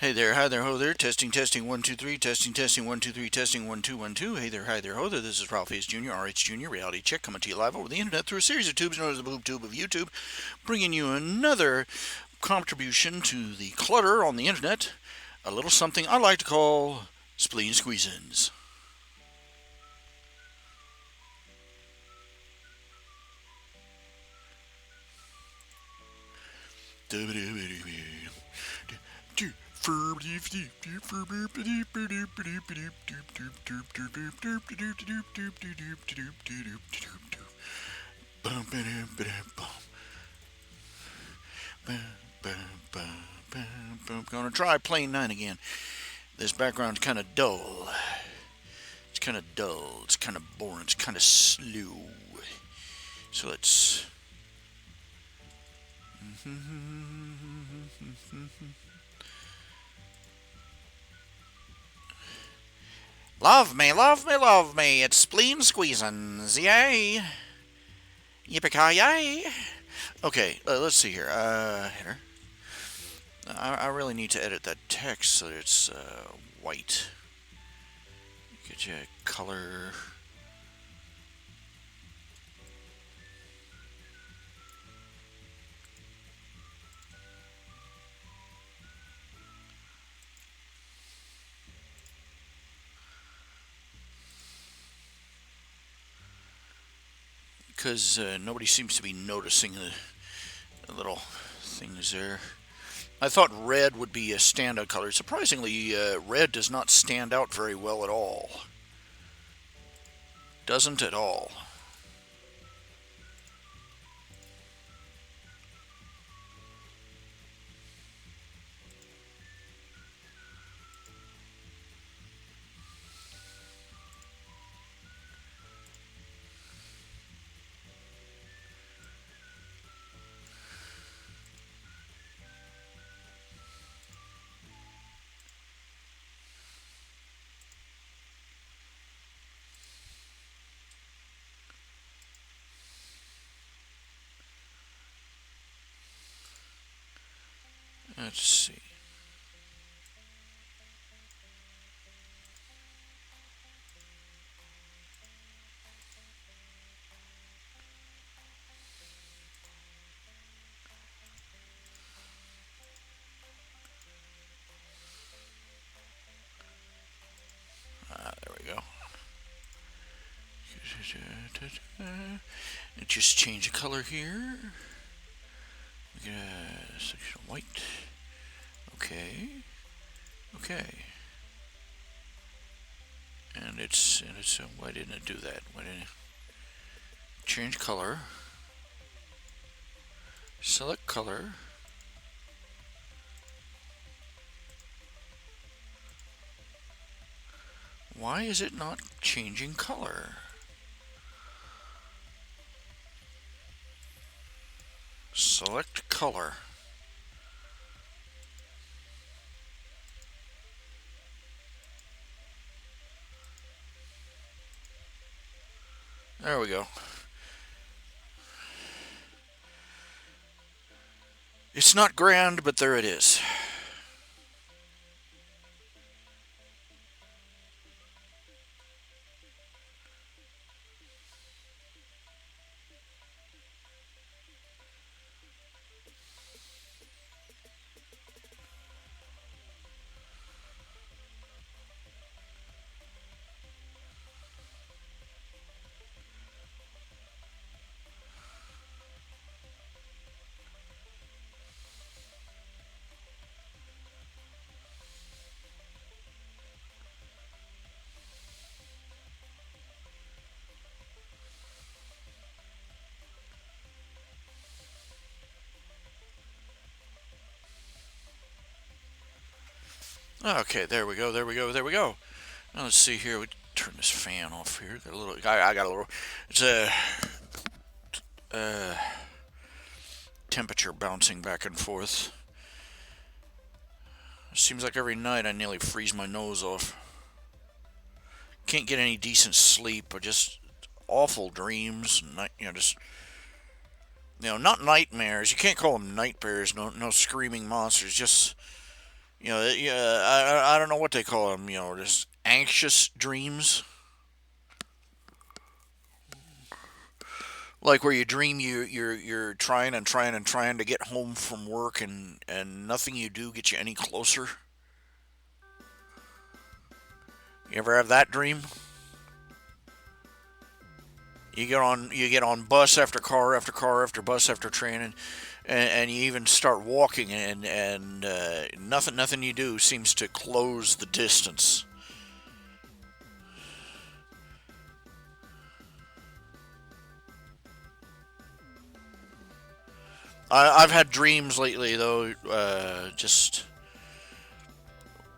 hi there, ho there. Testing, testing, 1 2 3. Testing, testing, 1 2 3. Testing, 1 2 1 2. Hey there, hi there, ho there. This is Ralph Hayes Jr., RH Jr. Reality Check, coming to you live over the internet through a series of tubes known as the boob tube of YouTube, bringing you another contribution to the clutter on the internet. A little something I like to call Spleen Squeezins. Gonna try playing 9 again. This background's kind of dull. It's kind of dull. It's kind of boring. It's kind of slow. So let's. Love me, love me, love me. It's Spleen Squeezin. Yay. Yippee-ki-yay. Okay, let's see here. Header. I really need to edit that text so that it's white. Get you a color. Because nobody seems to be noticing the little things there. I thought red would be a standout color. Surprisingly, red does not stand out very well at all. Doesn't at all. Let's see. There we go. And just change the color here. We get a section of white. Okay. Okay. And it's why didn't it do that? Why didn't it change color? Select color. Why is it not changing color? Select color. There we go. It's not grand, but there it is. Okay, there we go, there we go, there we go. Now let's see here. We turn this fan off here. Got a little. I got a little. It's a temperature bouncing back and forth. It seems like every night I nearly freeze my nose off. Can't get any decent sleep, or just awful dreams. Just not nightmares. You can't call them nightmares. No screaming monsters. Just I don't know what they call them. Just anxious dreams, like where you dream you're trying and trying and trying to get home from work, and nothing you do gets you any closer. You ever have that dream? You get on bus after car after car after bus after train, and you even start walking, and nothing you do seems to close the distance. I've had dreams lately though, just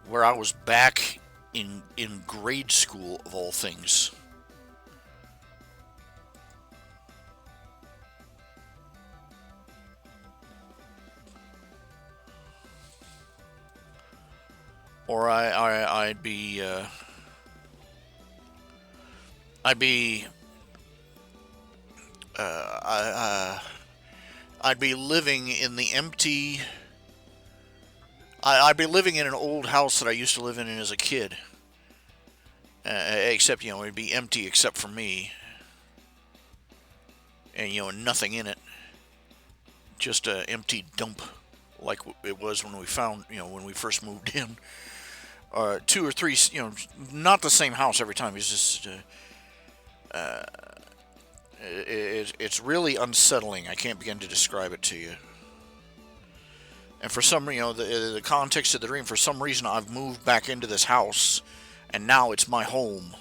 where I was back in grade school of all things. Or I'd be uh, I, uh, I'd be living in the empty. I'd be living in an old house that I used to live in as a kid. Except it'd be empty except for me, and nothing in it, just a empty dump, like it was when we found when we first moved in. Two or three, not the same house every time. It's just it's really unsettling. I can't begin to describe it to you. And for some, the context of the dream, for some reason, I've moved back into this house, and now it's my home.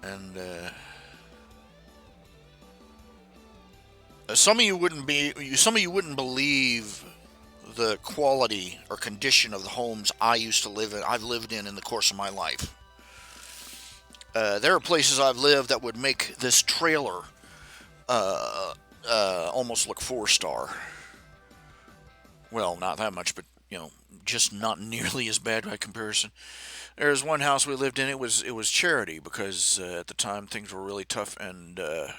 And some of you wouldn't believe the quality or condition of the homes I used to live in. I've lived in the course of my life. There are places I've lived that would make this trailer almost look 4 star. Well, not that much, but just not nearly as bad by comparison. There's one house we lived in. It was charity because at the time things were really tough, and the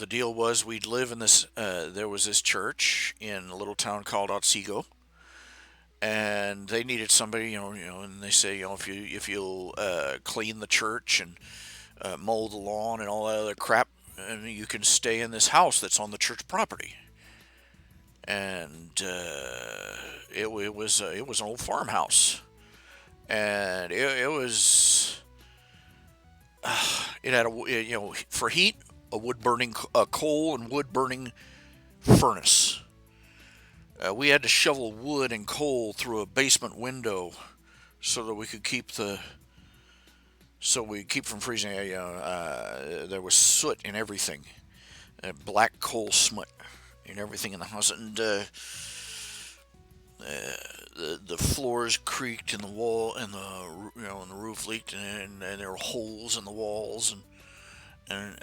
deal was we'd live in this. There was this church in a little town called Otsego, and they needed somebody, and they say, if you'll clean the church and mow the lawn and all that other crap, and you can stay in this house that's on the church property. And it was an old farmhouse, and it was it had for heat, a wood burning coal and wood burning furnace. We had to shovel wood and coal through a basement window so that we could keep from freezing. There was soot in everything, black coal smut in everything in the house, and the floors creaked, and the wall and the roof leaked, and there were holes in the walls, and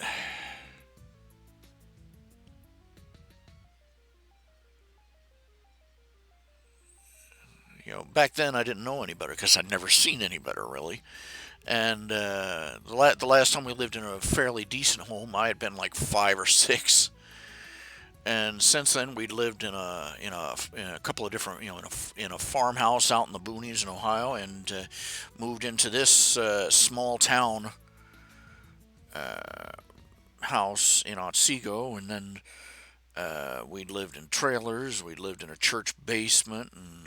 back then I didn't know any better because I'd never seen any better really. And the last time we lived in a fairly decent home, I had been like 5 or 6, and since then we'd lived in a couple of different, in a farmhouse out in the boonies in Ohio, and moved into this small town house in Otsego, and then we'd lived in trailers, we'd lived in a church basement, and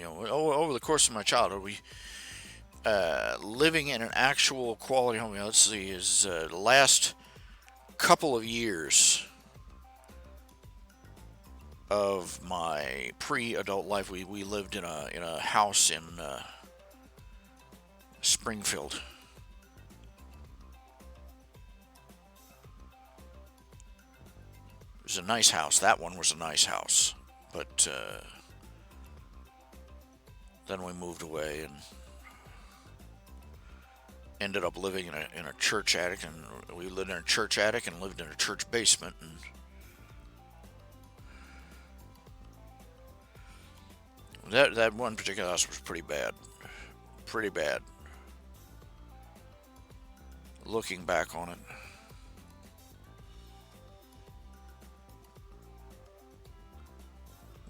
over the course of my childhood, we living in an actual quality home. Let's see, is the last couple of years of my pre-adult life, we lived in a house in Springfield. It was a nice house. That one was a nice house, but then we moved away and ended up living in a church attic, and we lived in a church attic and lived in a church basement, and that one particular house was pretty bad. Looking back on it,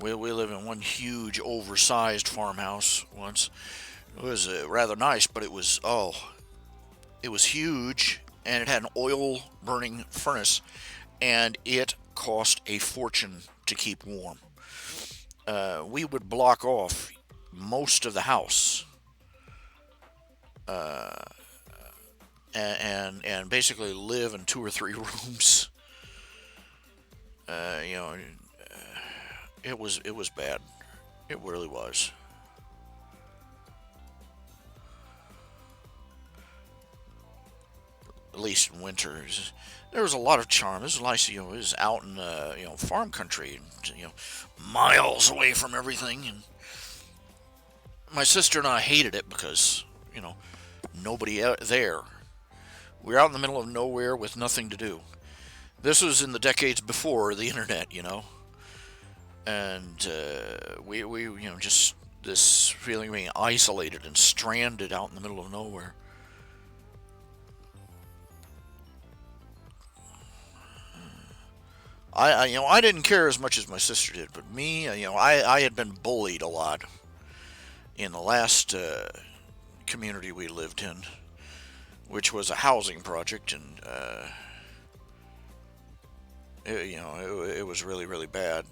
We lived in one huge, oversized farmhouse once. It was rather nice, but it was huge, and it had an oil burning furnace, and it cost a fortune to keep warm. We would block off most of the house, and basically live in two or three rooms. You know, it was bad. It really was. At least in winter, there was a lot of charm. This was nice. It was out in farm country, miles away from everything. And my sister and I hated it because nobody out there. We were out in the middle of nowhere with nothing to do. This was in the decades before the internet, and we just this feeling of being isolated and stranded out in the middle of nowhere. I didn't care as much as my sister did, but me, I had been bullied a lot in the last community we lived in, which was a housing project, and it was really, really bad.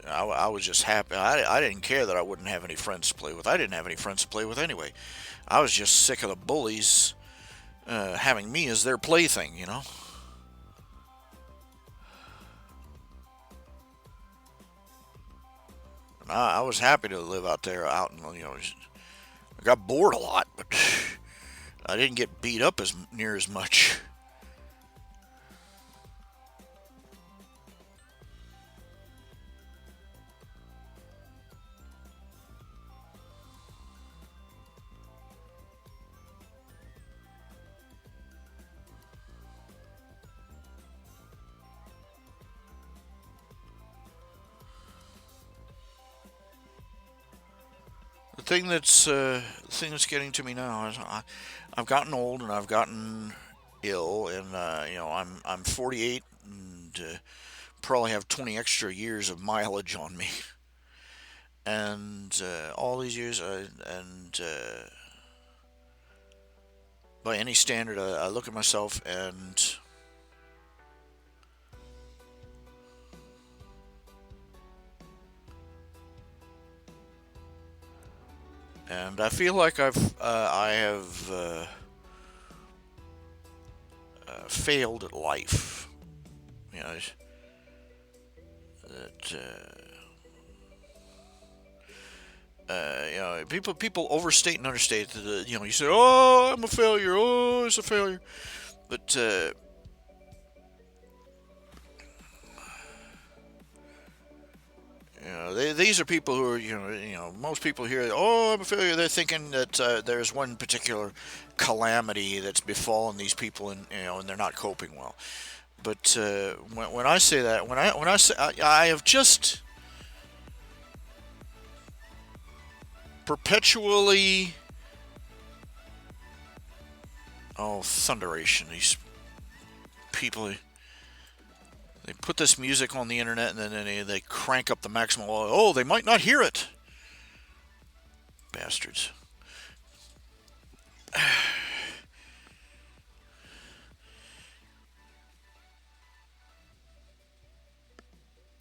I was just happy. I didn't care that I wouldn't have any friends to play with. I didn't have any friends to play with anyway. I was just sick of the bullies having me as their plaything. And I was happy to live out there, I got bored a lot, but I didn't get beat up as near as much. The thing that's getting to me now is I've gotten old and I've gotten ill, and I'm 48 and probably have 20 extra years of mileage on me, and all these years, and by any standard, I look at myself and I feel like I have failed at life. You know that people overstate and understate. You say, "Oh, I'm a failure. Oh, it's a failure," but these are people who are, most people hear, "Oh, I'm a failure." They're thinking that there's one particular calamity that's befallen these people, and they're not coping well. But when I say that, when I say I have just perpetually, oh, thunderation, these people. They put this music on the internet, and then they crank up the maximum volume. Oh, they might not hear it. Bastards.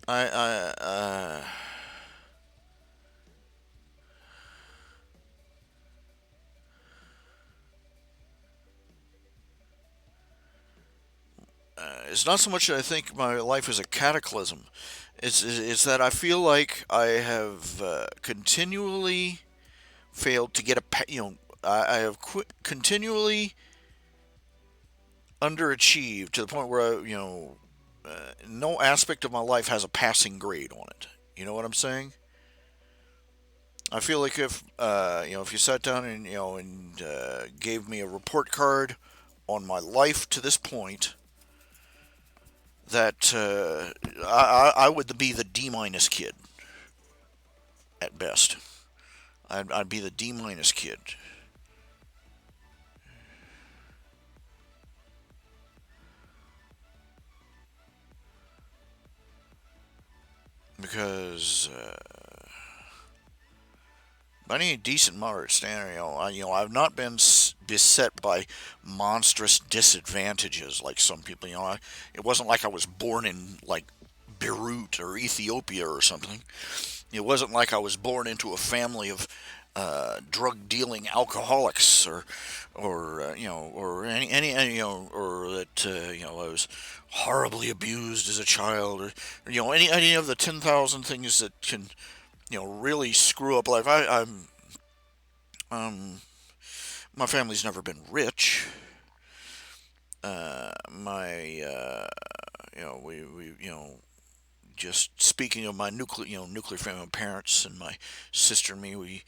I It's not so much that I think my life is a cataclysm. It's that I feel like I have continually failed to get I have continually underachieved to the point where no aspect of my life has a passing grade on it. You know what I'm saying? I feel like if you sat down and gave me a report card on my life to this point, that I would be the D minus kid at best. I'd be the D minus kid. because by any decent moderate standard, I've not been beset by monstrous disadvantages like some people. It wasn't like I was born in like Beirut or Ethiopia or something. It wasn't like I was born into a family of drug dealing alcoholics, or any or that I was horribly abused as a child, or any of the 10,000 things that can really screw up life. Um my family's never been rich. My we just speaking of my nuclear family, my parents and my sister and me, we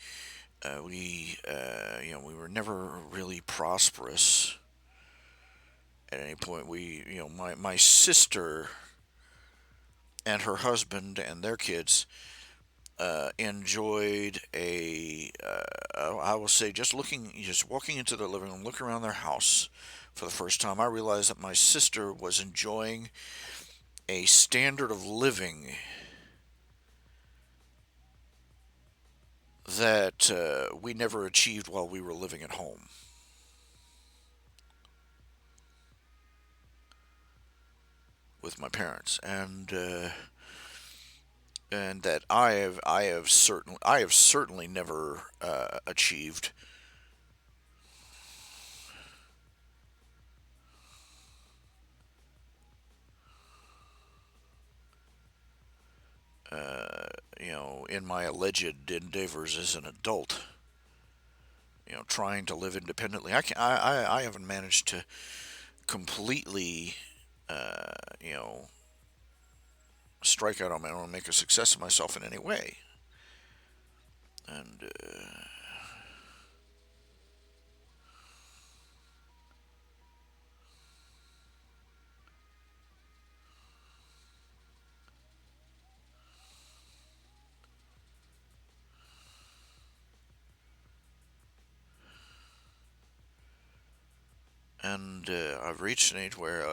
were never really prosperous at any point. My sister and her husband and their kids enjoyed I will say, just walking into their living room, looking around their house for the first time, I realized that my sister was enjoying a standard of living that we never achieved while we were living at home. With my parents, and that I have certainly never achieved. In my alleged endeavors as an adult, trying to live independently, I haven't managed to completely, uh, you know, strike out on my own and make a success of myself in any way. And I've reached an age where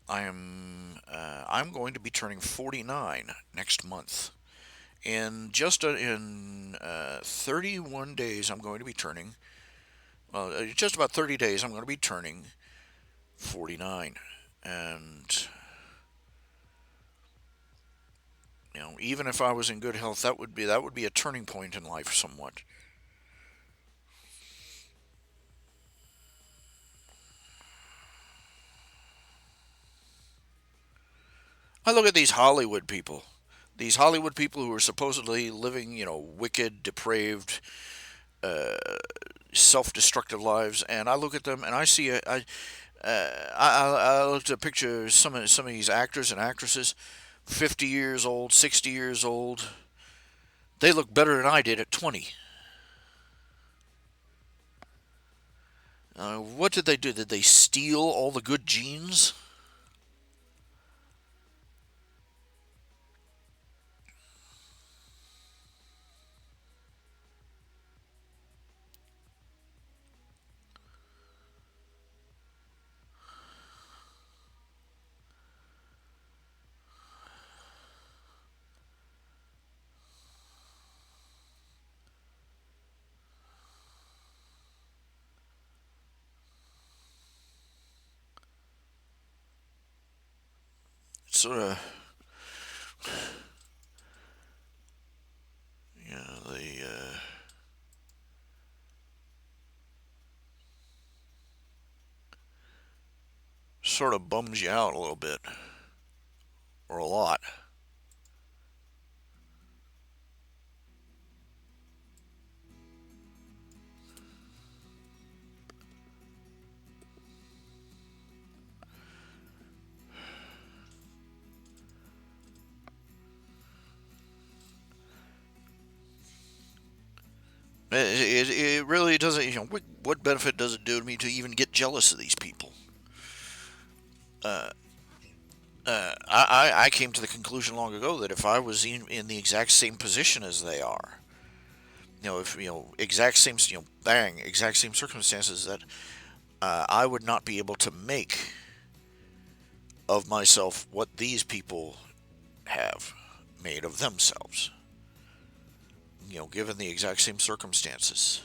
I'm going to be turning 49 next month. In 31 days, I'm going to be turning. Well, just about 30 days, I'm going to be turning 49, and even if I was in good health, that would be a turning point in life, somewhat. I look at these Hollywood people who are supposedly living, wicked, depraved, uh, self-destructive lives, and I look at them and I see I looked at a picture of some of these actors and actresses, 50 years old, 60 years old. They look better than I did at 20. What did they do? Did they steal all the good genes? Sort of, they sort of bums you out a little bit, or a lot. It really doesn't. What benefit does it do to me to even get jealous of these people? Uh, I came to the conclusion long ago that if I was in the exact same position as they are, if exact same, bang, exact same circumstances, that I would not be able to make of myself what these people have. made of themselves, given the exact same circumstances.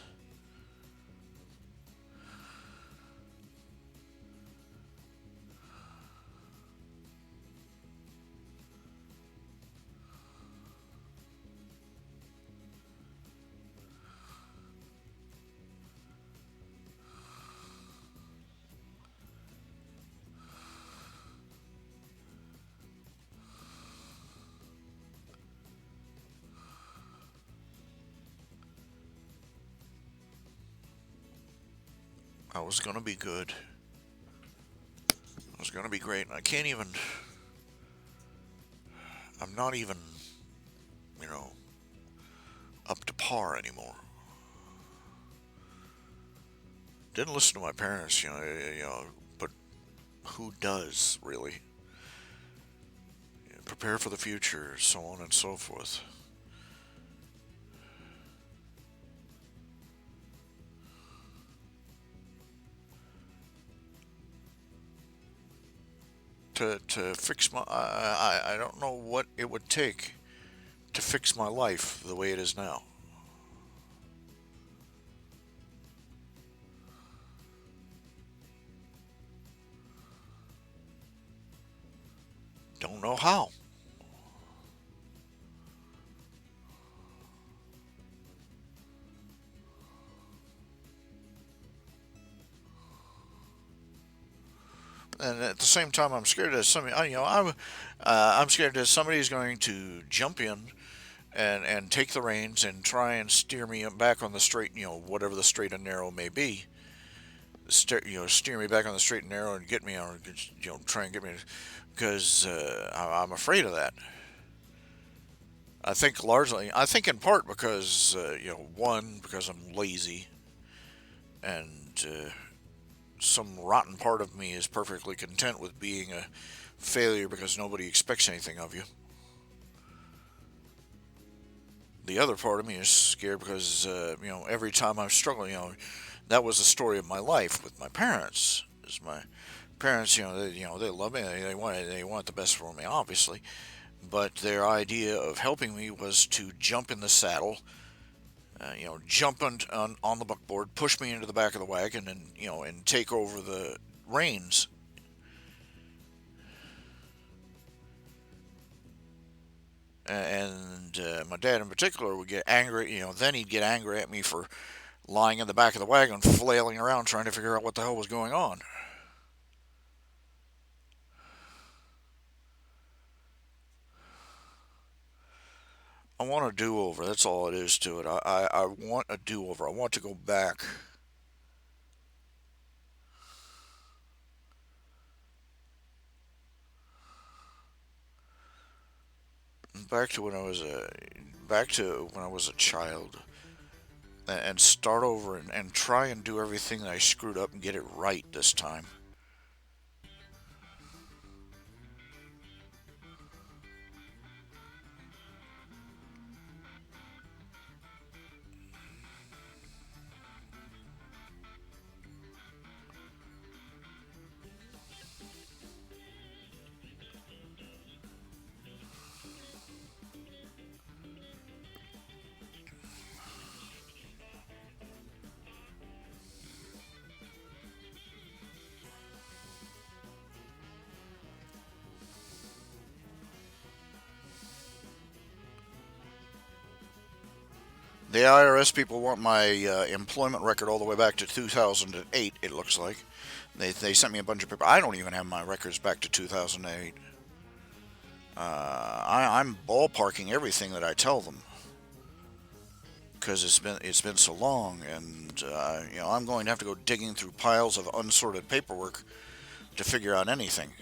I was going to be good. I was going to be great. And I'm not even, you know, up to par anymore. Didn't listen to my parents, but who does, really? Prepare for the future, so on and so forth. To fix I don't know what it would take to fix my life the way it is now. Don't know how. And at the same time, I'm scared that I'm scared that somebody's going to jump in and take the reins and try and steer me back on the straight, whatever the straight and narrow may be. Steer me back on the straight and narrow and get me on, try and get me, because I'm afraid of that. I think in part because, one, because I'm lazy, and some rotten part of me is perfectly content with being a failure because nobody expects anything of you. The other part of me is scared because, every time I'm struggling, that was the story of my life with my parents. Is my parents, they love me, they want the best for me, obviously, but their idea of helping me was to jump in the saddle, jump on the buckboard, push me into the back of the wagon, and take over the reins. And my dad in particular would get angry. Then he'd get angry at me for lying in the back of the wagon, flailing around trying to figure out what the hell was going on. I want a do-over. That's all it is to it. I want a do-over. I want to go back to when I was a back to when I was a child, and start over and try and do everything that I screwed up and get it right this time. The IRS people want my employment record all the way back to 2008, it looks like. They sent me a bunch of paper. I don't even have my records back to 2008. I'm ballparking everything that I tell them because it's been so long, and I'm going to have to go digging through piles of unsorted paperwork to figure out anything.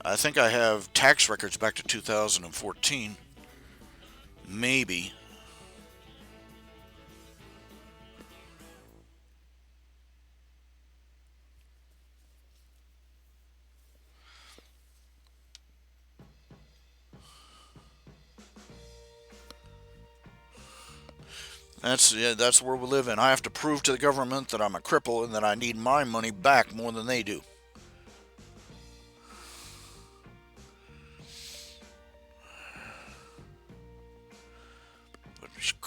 I think I have tax records back to 2014, maybe. That's where we live in. I have to prove to the government that I'm a cripple and that I need my money back more than they do.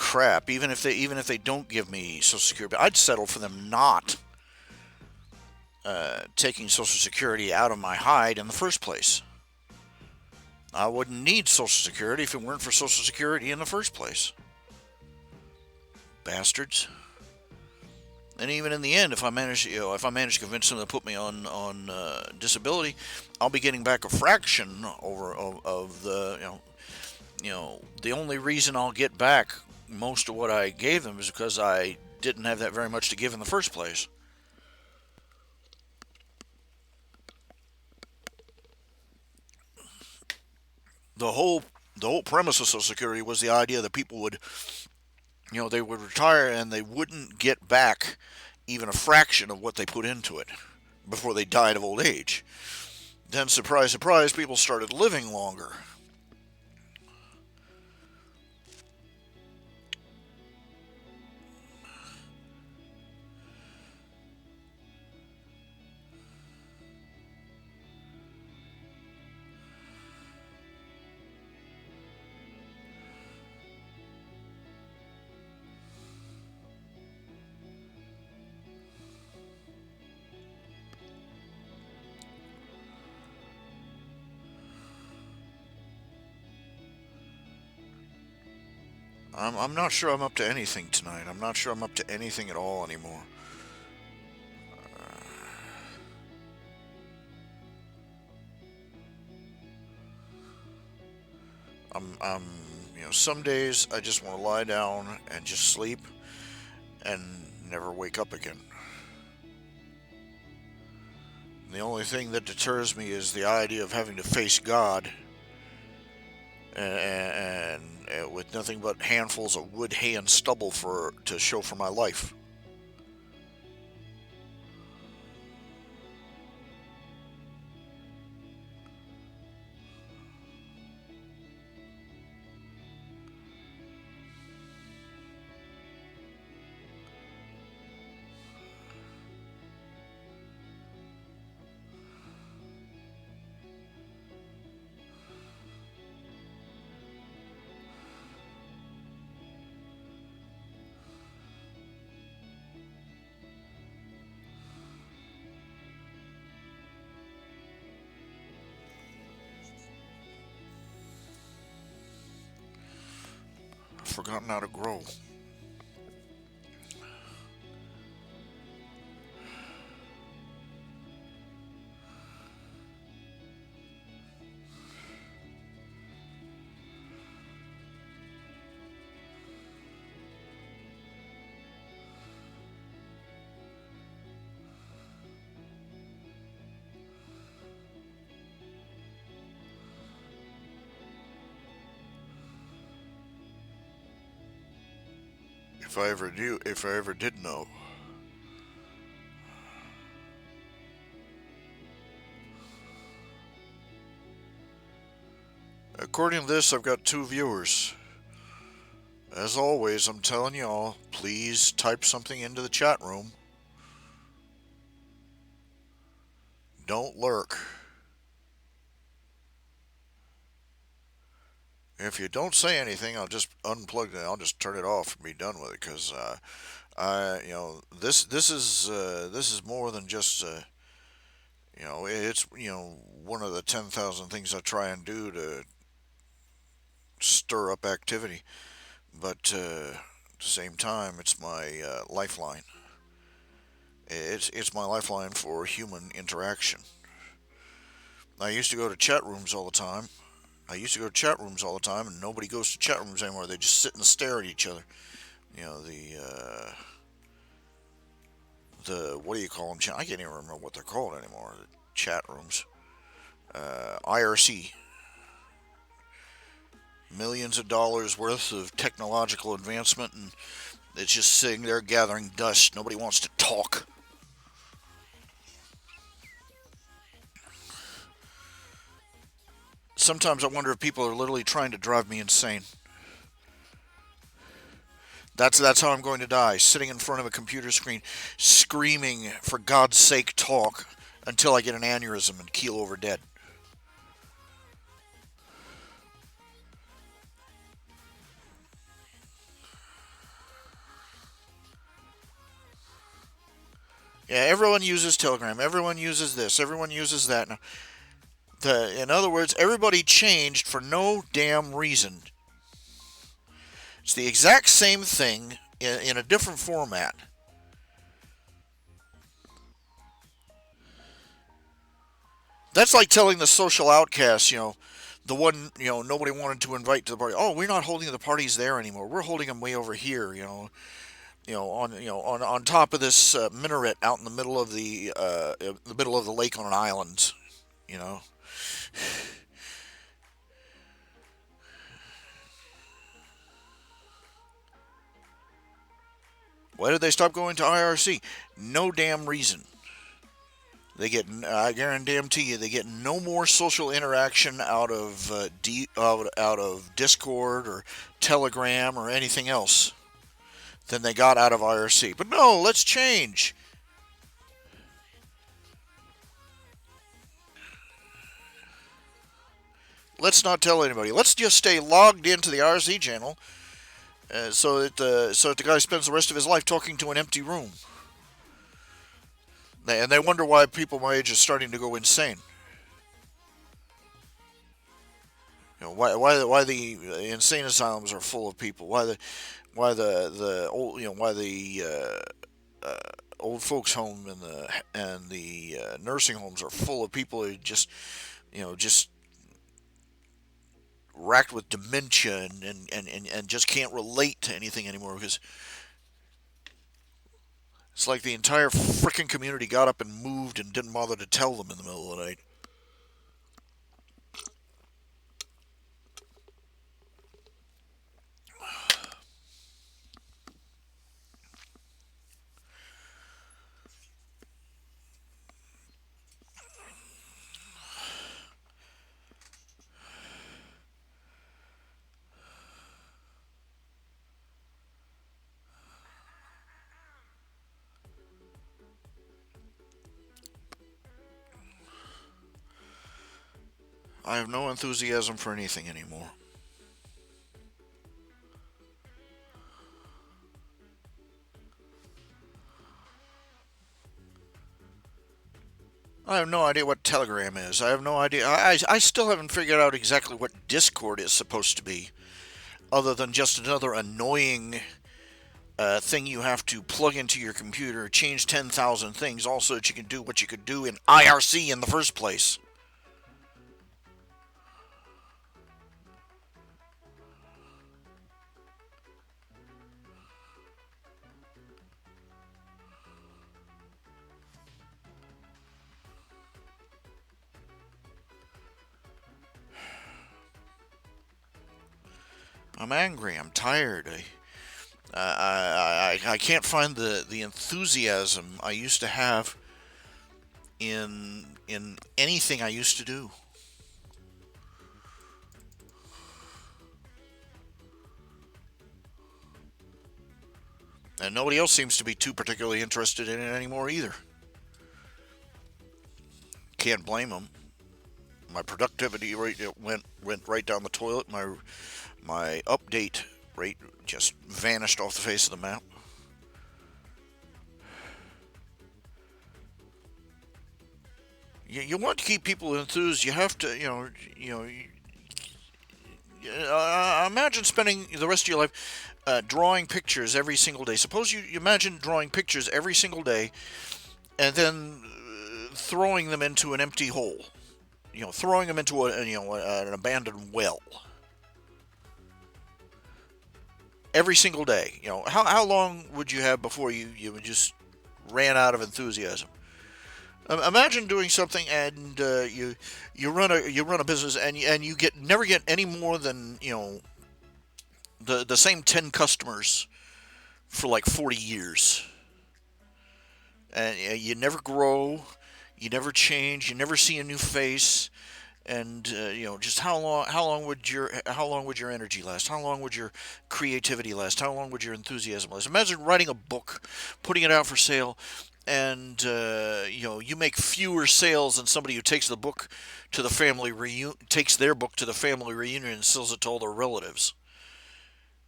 crap. Even if they don't give me Social Security, I'd settle for them not taking Social Security out of my hide in the first place. I wouldn't need Social Security if it weren't for Social Security in the first place. Bastards. And even in the end, if I manage to convince them to put me on disability, I'll be getting back a fraction of the the only reason I'll get back most of what I gave them is because I didn't have that very much to give in the first place. The whole premise of Social Security was the idea that people would they would retire and they wouldn't get back even a fraction of what they put into it before they died of old age. Then, surprise, surprise, people started living longer. I'm not sure I'm up to anything tonight. I'm not sure I'm up to anything at all anymore. I'm some days I just want to lie down and just sleep and never wake up again. The only thing that deters me is the idea of having to face God and with nothing but handfuls of wood, hay, and stubble to show for my life. I've forgotten how to grow. If I ever did know. According to this, I've got 2 viewers. As always, I'm telling y'all, please type something into the chat room. Don't lurk. If you don't say anything, I'll just unplug it. I'll just turn it off and be done with it. Because this is more than just it's one of the 10,000 things I try and do to stir up activity. But at the same time, it's my lifeline. It's my lifeline for human interaction. I used to go to chat rooms all the time. And nobody goes to chat rooms anymore. They just sit and stare at each other. The what do you call them? I can't even remember what they're called anymore. The chat rooms. IRC. Millions of dollars worth of technological advancement, and it's just sitting there gathering dust. Nobody wants to talk. Sometimes I wonder if people are literally trying to drive me insane. That's how I'm going to die, sitting in front of a computer screen, screaming, "For God's sake, talk," until I get an aneurysm and keel over dead. Yeah, everyone uses Telegram. Everyone uses this. Everyone uses that. Now, in other words, everybody changed for no damn reason. It's the exact same thing in a different format. That's like telling the social outcast, the one, nobody wanted to invite to the party. Oh, we're not holding the parties there anymore. We're holding them way over here, on top of this minaret out in the middle of the lake on an island, you know. Why did they stop going to IRC? No damn reason. I guarantee you, they get no more social interaction out of Discord or Telegram or anything else than they got out of IRC. But no, let's change. Let's not tell anybody. Let's just stay logged into the IRC channel, so that the guy spends the rest of his life talking to an empty room. And they wonder why people my age are starting to go insane. Why the insane asylums are full of people. Why the old why the old folks home and the nursing homes are full of people who just racked with dementia and just can't relate to anything anymore, because it's like the entire frickin' community got up and moved and didn't bother to tell them in the middle of the night. I have no enthusiasm for anything anymore. I have no idea what Telegram is. I have no idea. I still haven't figured out exactly what Discord is supposed to be, other than just another annoying thing you have to plug into your computer, change 10,000 things, all so that you can do what you could do in IRC in the first place. I'm angry. I'm tired. I can't find the enthusiasm I used to have in anything I used to do. And nobody else seems to be too particularly interested in it anymore either. Can't blame them. My productivity rate went right down the toilet. My update rate just vanished off the face of the map. You want to keep people enthused. You have to, imagine spending the rest of your life drawing pictures every single day. Suppose you imagine drawing pictures every single day, and then throwing them into an empty hole. Throwing them into an abandoned well. Every single day. How long would you have before you just ran out of enthusiasm? Imagine doing something, and you run a business, and you never get any more than the same 10 customers for like 40 years, and you never grow, you never change, you never see a new face. And just how long would your energy last? How long would your creativity last? How long would your enthusiasm last? Imagine writing a book, putting it out for sale, and you make fewer sales than somebody who takes takes their book to the family reunion and sells it to all their relatives.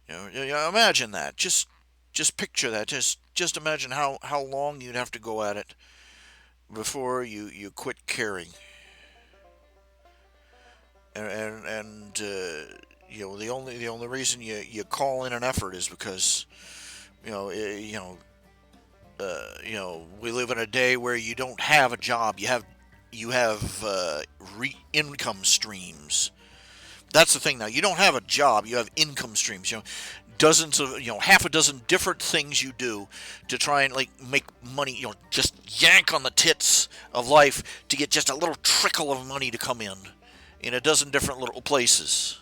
Imagine that. Just Just picture that. Just imagine how long you'd have to go at it before you quit caring. And the only reason you call in an effort is because you know eh, you know we live in a day where you don't have a job. You have income streams. That's the thing now. You don't have a job. You have income streams. Dozens of half a dozen different things you do to try and like make money. Just yank on the tits of life to get just a little trickle of money to come in a dozen different little places.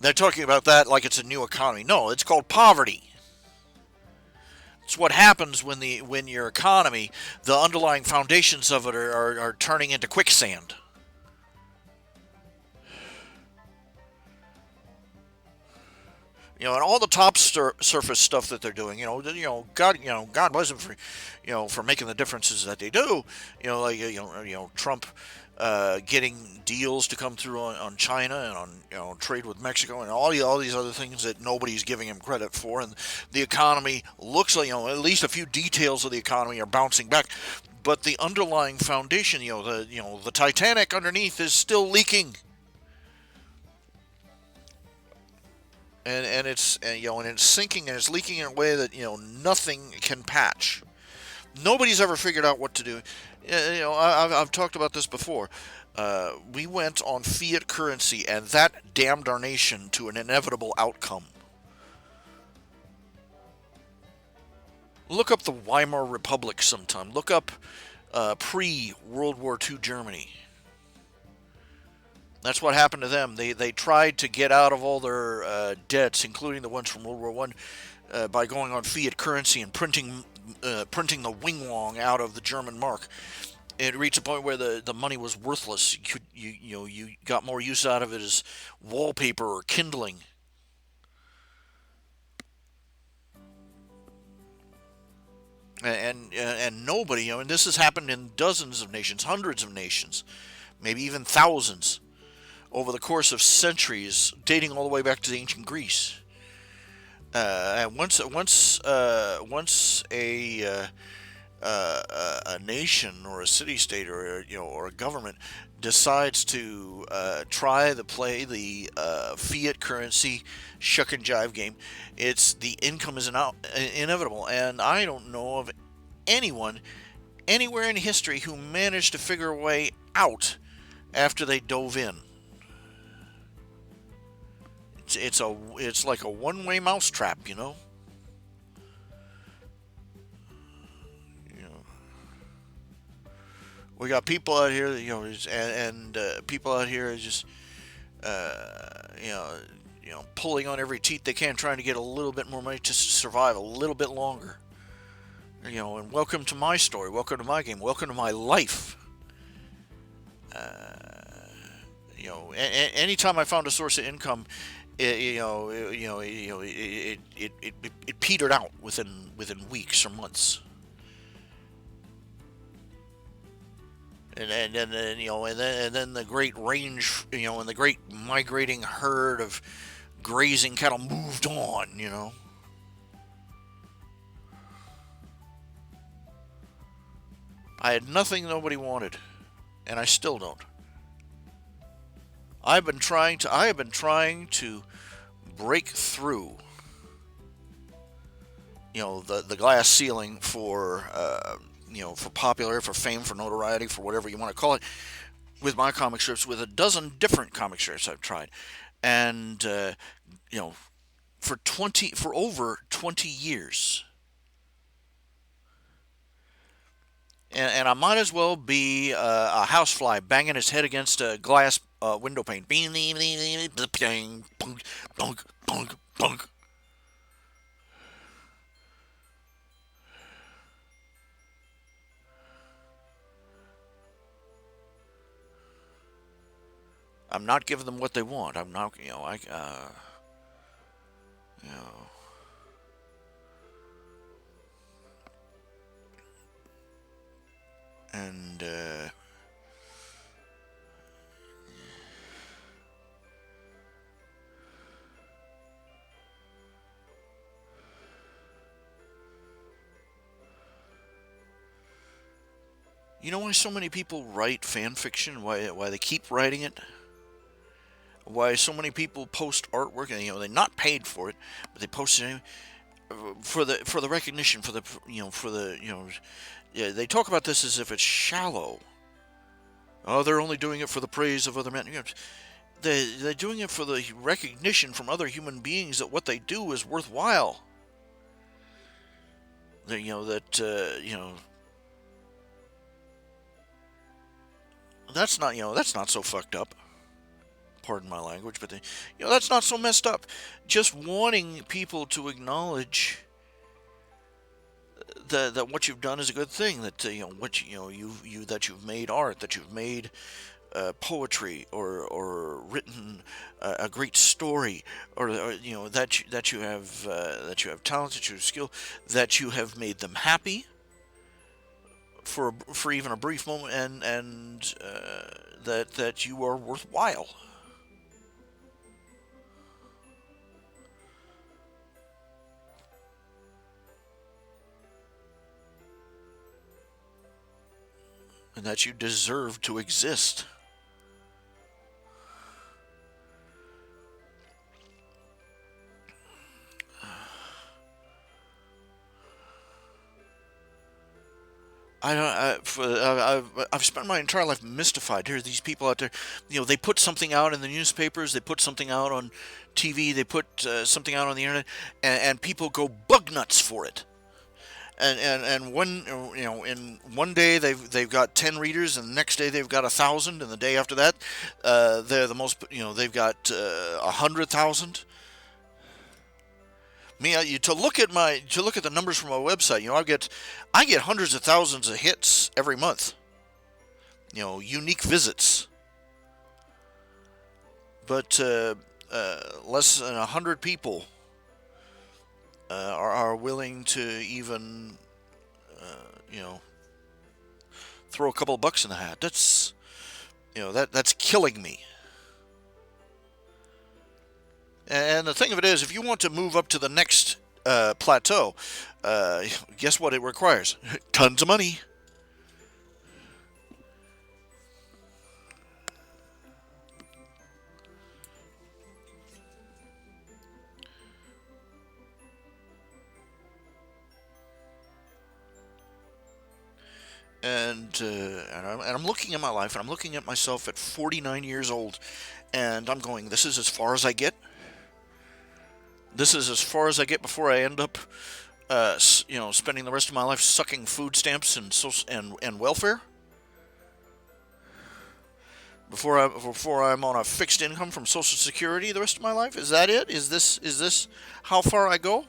They're talking about that like it's a new economy. No, it's called poverty. It's what happens when your economy, the underlying foundations of it are turning into quicksand. And all the top surface stuff that they're doing, God bless them for making the differences that they do. Like Trump getting deals to come through on China and on trade with Mexico and all these other things that nobody's giving him credit for, and the economy looks like at least a few details of the economy are bouncing back, but the underlying foundation, the Titanic underneath is still leaking. And it's sinking and it's leaking in a way that nothing can patch. Nobody's ever figured out what to do. I've talked about this before. We went on fiat currency, and that damned our nation to an inevitable outcome. Look up the Weimar Republic sometime. Look up pre-World War II Germany. That's what happened to them. They tried to get out of all their debts, including the ones from World War One, by going on fiat currency and printing the wing-wong out of the German mark. It reached a point where the money was worthless. You got more use out of it as wallpaper or kindling. And nobody, and this has happened in dozens of nations, hundreds of nations, maybe even thousands, over the course of centuries, dating all the way back to ancient Greece. And once a nation or a city state or a government decides to play the fiat currency shuck and jive game, it's the income is inevitable. And I don't know of anyone anywhere in history who managed to figure a way out after they dove in. It's like a one-way mousetrap, You know, we got people out here, and people out here just, pulling on every teeth they can, trying to get a little bit more money just to survive a little bit longer. And welcome to my story, welcome to my game, welcome to my life. Anytime I found a source of income, it petered out within weeks or months. And then the great range, and the great migrating herd of grazing cattle moved on. I had nothing nobody wanted, and I still don't. I have been trying to break through, the glass ceiling for popularity, for fame, for notoriety, for whatever you want to call it, with my comic strips, with a dozen different comic strips I've tried, and for over 20 years. And I might as well be a housefly banging his head against a glass window pane. Bunk, bunk, bunk, bunk. I'm not giving them what they want. I'm not, you know, and You know why so many people write fan fiction? Why they keep writing it? Why so many people post artwork and they're not paid for it, but they post it anyway, for the recognition, yeah, they talk about this as if it's shallow. Oh, they're only doing it for the praise of other men. They're doing it for the recognition from other human beings that what they do is worthwhile. That's not so fucked up. Pardon my language, but that's not so messed up. Just wanting people to acknowledge that what you've done is a good thing. That that you've made art, that you've made poetry, or written a great story, or that you have talent, that you have skill, that you have made them happy for even a brief moment, and that you are worthwhile. And that you deserve to exist. I don't. I've spent my entire life mystified. There are these people out there. They put something out in the newspapers. They put something out on TV. They put something out on the internet, and people go bug nuts for it. And one in one day they've got 10 readers, and the next day they've got 1,000, and the day after that they're the most. They've got 100,000. To look at the numbers from my website, I get hundreds of thousands of hits every month. Unique visits, but less than 100 people are willing to even throw a couple of bucks in the hat. That's killing me. And the thing of it is, if you want to move up to the next plateau, guess what it requires? Tons of money. And I'm looking at my life, and I'm looking at myself at 49 years old, and I'm going, this is as far as I get. This is as far as I get before I end up, spending the rest of my life sucking food stamps and welfare. Before I'm on a fixed income from Social Security the rest of my life. Is that it? Is this how far I go?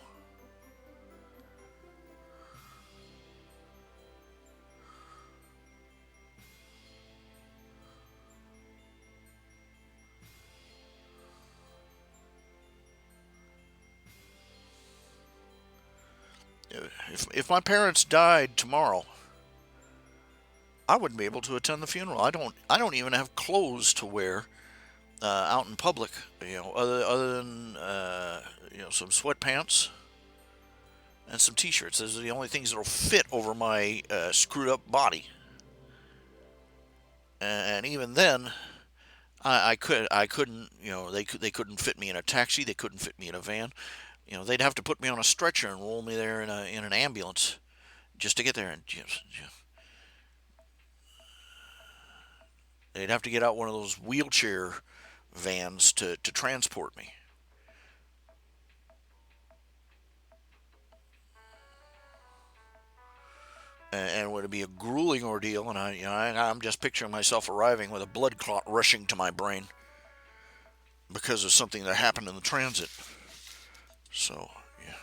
If my parents died tomorrow, I wouldn't be able to attend the funeral. I don't even have clothes to wear out in public. Other than some sweatpants and some t-shirts. Those are the only things that'll fit over my screwed up body. And even then, I couldn't. They couldn't fit me in a taxi. They couldn't fit me in a van. They'd have to put me on a stretcher and roll me there in an ambulance just to get there. And they'd have to get out one of those wheelchair vans to transport me. And it would be a grueling ordeal. And I'm just picturing myself arriving with a blood clot rushing to my brain because of something that happened in the transit. So yeah,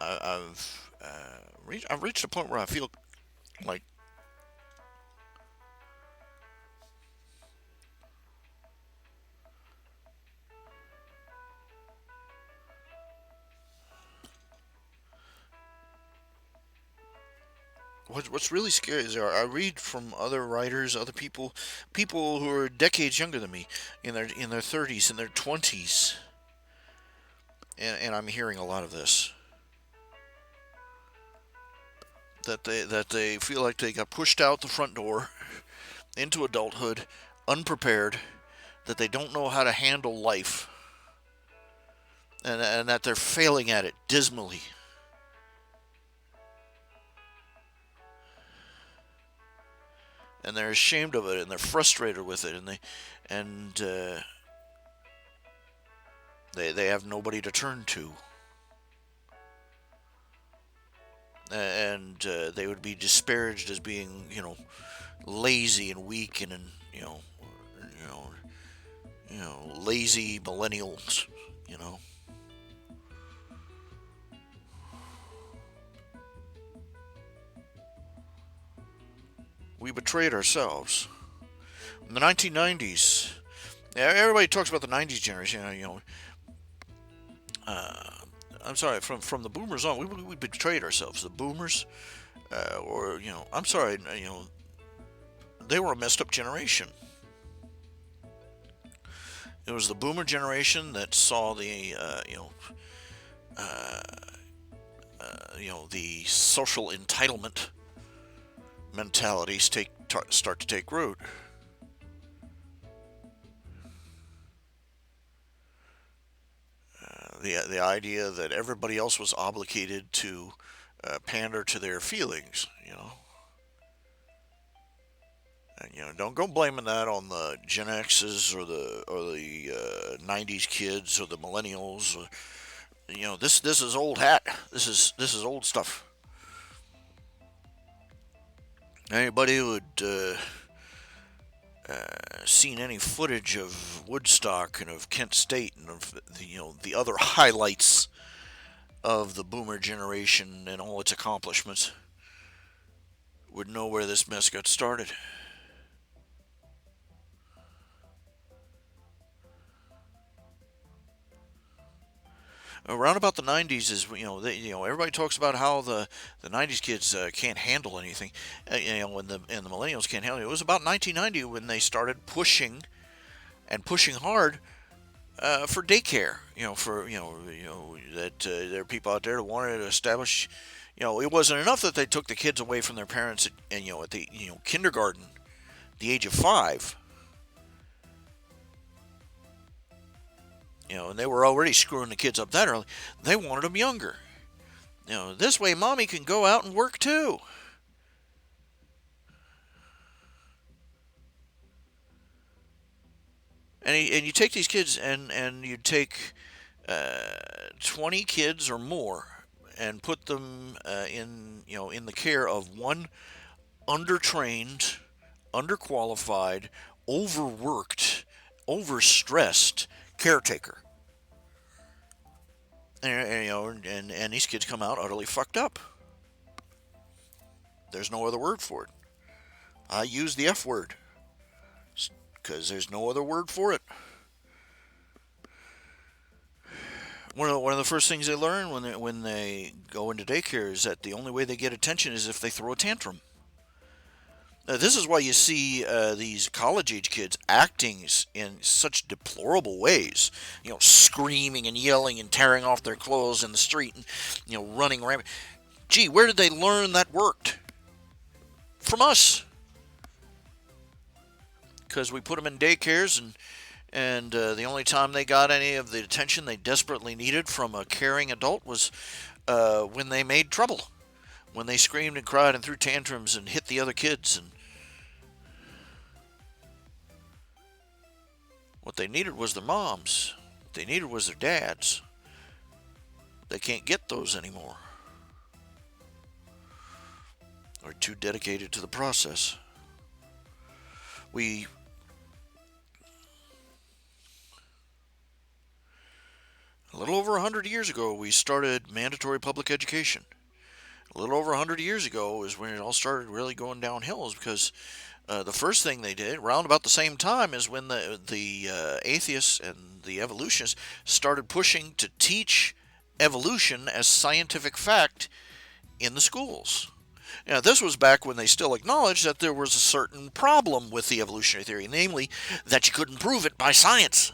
I've reached a point where I feel like what's really scary is I read from other writers, other people who are decades younger than me, in their 30s, in their 20s, and I'm hearing a lot of this. that they feel like they got pushed out the front door into adulthood unprepared, that they don't know how to handle life, and that they're failing at it dismally. And they're ashamed of it, and they're frustrated with it, and they have nobody to turn to, and they would be disparaged as being, lazy and weak, and you know, lazy millennials, you know. We betrayed ourselves. In the 1990s, everybody talks about the 90s generation, I'm sorry, from the boomers on, we betrayed ourselves. The boomers, I'm sorry, they were a messed up generation. It was the boomer generation that saw the social entitlement mentalities start to take root. The idea that everybody else was obligated to pander to their feelings, and don't go blaming that on the Gen X's or the 90s kids or the millennials. This is old hat. This is old stuff. Anybody who had seen any footage of Woodstock and of Kent State and of the other highlights of the boomer generation and all its accomplishments would know where this mess got started. Around about the 90s is everybody talks about how the 90s kids can't handle anything, and the millennials can't handle it. It was about 1990 when they started pushing hard for daycare. That there are people out there that wanted to establish. It wasn't enough that they took the kids away from their parents at the kindergarten, the age of 5. And they were already screwing the kids up that early. They wanted them younger. This way mommy can go out and work too. And you take these kids and you take 20 kids or more and put them in the care of one undertrained, underqualified, overworked, overstressed caretaker. And these kids come out utterly fucked up. There's no other word for it. I use the F word because there's no other word for it. One of the first things they learn when they go into daycare is that the only way they get attention is if they throw a tantrum. This is why you see these college-age kids acting in such deplorable ways, screaming and yelling and tearing off their clothes in the street and, running around. Gee, where did they learn that worked? From us. Because we put them in daycares, and the only time they got any of the attention they desperately needed from a caring adult was when they made trouble. When they screamed and cried and threw tantrums and hit the other kids. And what they needed was their moms. What they needed was their dads. They can't get those anymore. They're too dedicated to the process. A little over 100 years ago, we started mandatory public education. A little over 100 years ago is when it all started really going downhill, is because the first thing they did, around about the same time, is when the atheists and the evolutionists started pushing to teach evolution as scientific fact in the schools. Now, this was back when they still acknowledged that there was a certain problem with the evolutionary theory, namely that you couldn't prove it by science.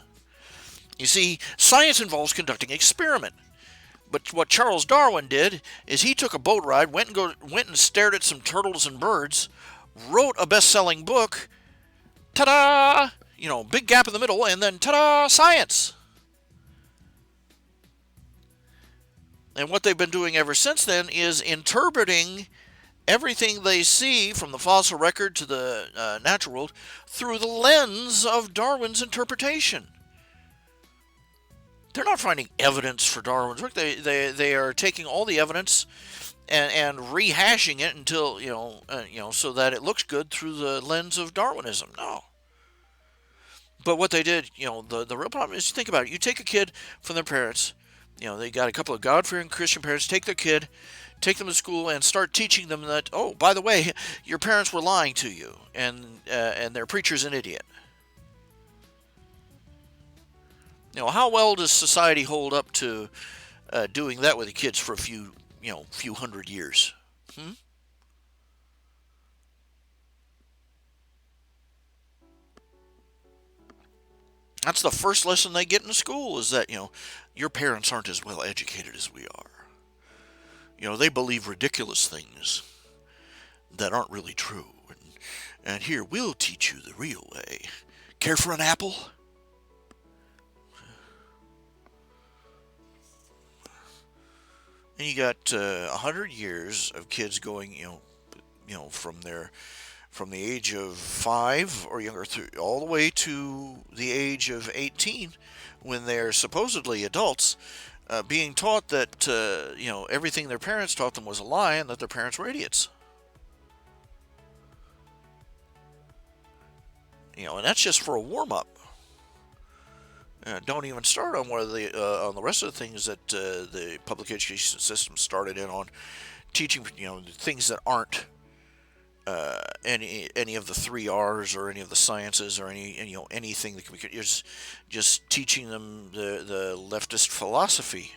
You see, science involves conducting experiment. But what Charles Darwin did is he took a boat ride, went and stared at some turtles and birds, wrote a best-selling book. Ta-da! Big gap in the middle, and then ta-da! Science. And what they've been doing ever since then is interpreting everything they see from the fossil record to the natural world through the lens of Darwin's interpretation. They're not finding evidence for Darwin's work. They are taking all the evidence and rehashing it until so that it looks good through the lens of Darwinism. No. But what they did, the real problem is, think about it. You take a kid from their parents. They got a couple of God-fearing Christian parents. Take their kid, take them to school, and start teaching them that, oh, by the way, your parents were lying to you, and their preacher's an idiot. How well does society hold up to doing that with the kids for a few hundred years? That's the first lesson they get in school, is that, your parents aren't as well educated as we are. They believe ridiculous things that aren't really true. And here, we'll teach you the real way. Care for an apple? And you got 100 years of kids going, from the age of 5 or younger all the way to the age of 18, when they're supposedly adults, being taught that everything their parents taught them was a lie, and that their parents were idiots. And that's just for a warm-up. Don't even start on on the rest of the things that the public education system started in on, teaching things that aren't any of the 3 R's or any of the sciences or anything that can be. You're just teaching them the leftist philosophy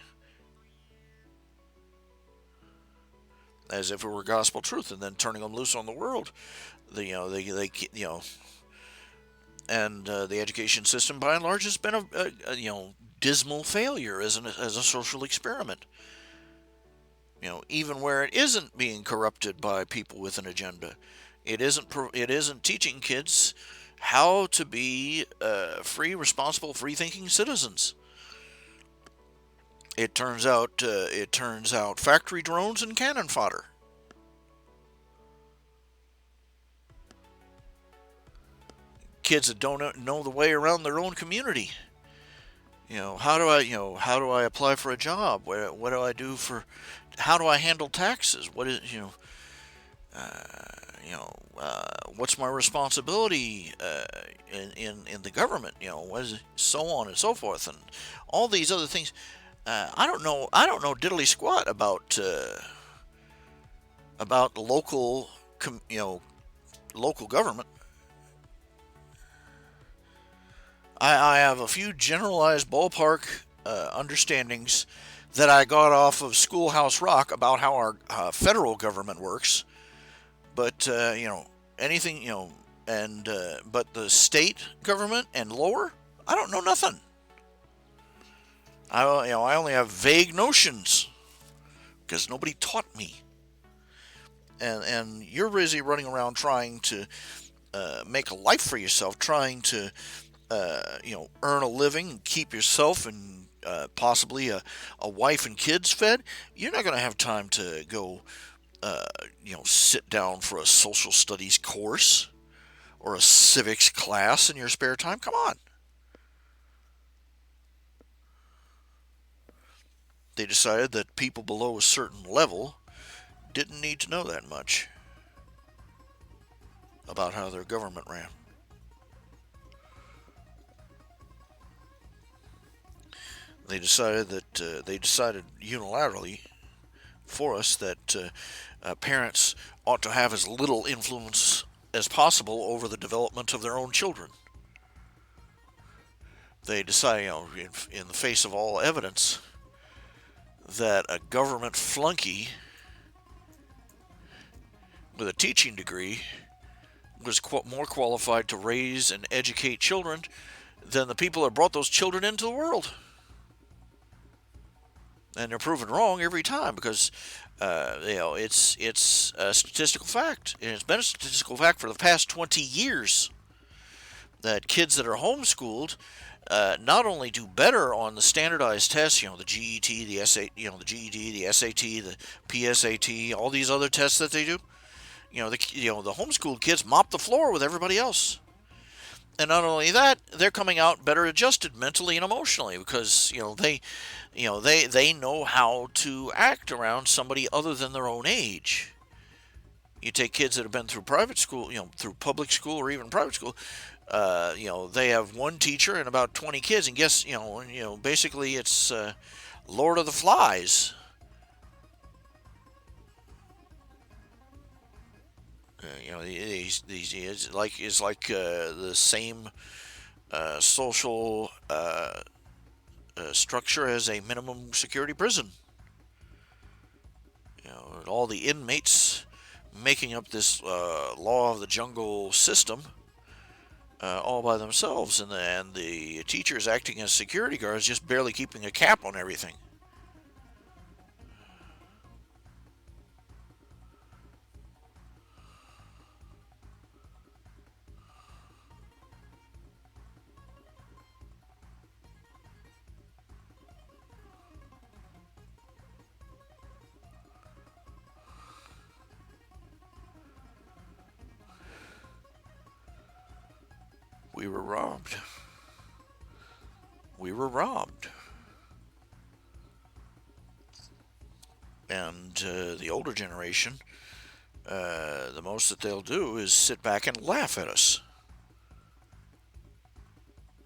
as if it were gospel truth, and then turning them loose on the world. And the education system, by and large, has been a dismal failure as a social experiment. Even where it isn't being corrupted by people with an agenda, it isn't teaching kids how to be free, responsible, free-thinking citizens. It turns out factory drones and cannon fodder. Kids that don't know the way around their own community. How do I apply for a job? What do I do for? How do I handle taxes? What is what's my responsibility in the government? What is it? So on and so forth, and all these other things. I don't know diddly squat about local local government. I have a few generalized ballpark understandings that I got off of Schoolhouse Rock about how our federal government works, but anything but the state government and lower, I don't know nothing. I only have vague notions because nobody taught me. And you're busy running around trying to make a life for yourself, trying to earn a living and keep yourself and possibly a wife and kids fed. You're not going to have time to go, sit down for a social studies course or a civics class in your spare time. Come on. They decided that people below a certain level didn't need to know that much about how their government ran. They decided unilaterally for us that parents ought to have as little influence as possible over the development of their own children. They decided, in the face of all evidence, that a government flunky with a teaching degree was more qualified to raise and educate children than the people that brought those children into the world. and they're proven wrong every time because it's a statistical fact, and it's been a statistical fact for the past 20 years that kids that are homeschooled not only do better on the standardized tests, the GET, the SA, the GED, the SAT, the PSAT, all these other tests that they do. The homeschooled kids mop the floor with everybody else. And not only that, they're coming out better adjusted mentally and emotionally because they know how to act around somebody other than their own age. You take kids that have been through private school, through public school or even private school. They have one teacher and about 20 kids, and guess, basically it's Lord of the Flies. It's like the same social structure as a minimum security prison. All the inmates making up this law of the jungle system all by themselves, and the teachers acting as security guards, just barely keeping a cap on everything. We were robbed. We were robbed. And the older generation, the most that they'll do is sit back and laugh at us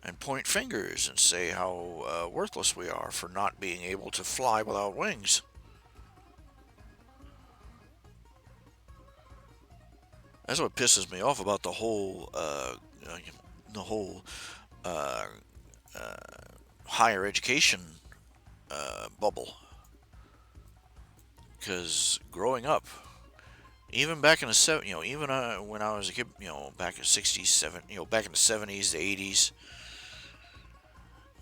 and point fingers and say how worthless we are for not being able to fly without wings. That's what pisses me off about the whole uh, higher education bubble. Because growing up, even back in the even when I was a kid, back in the '60s, back in the '70s, the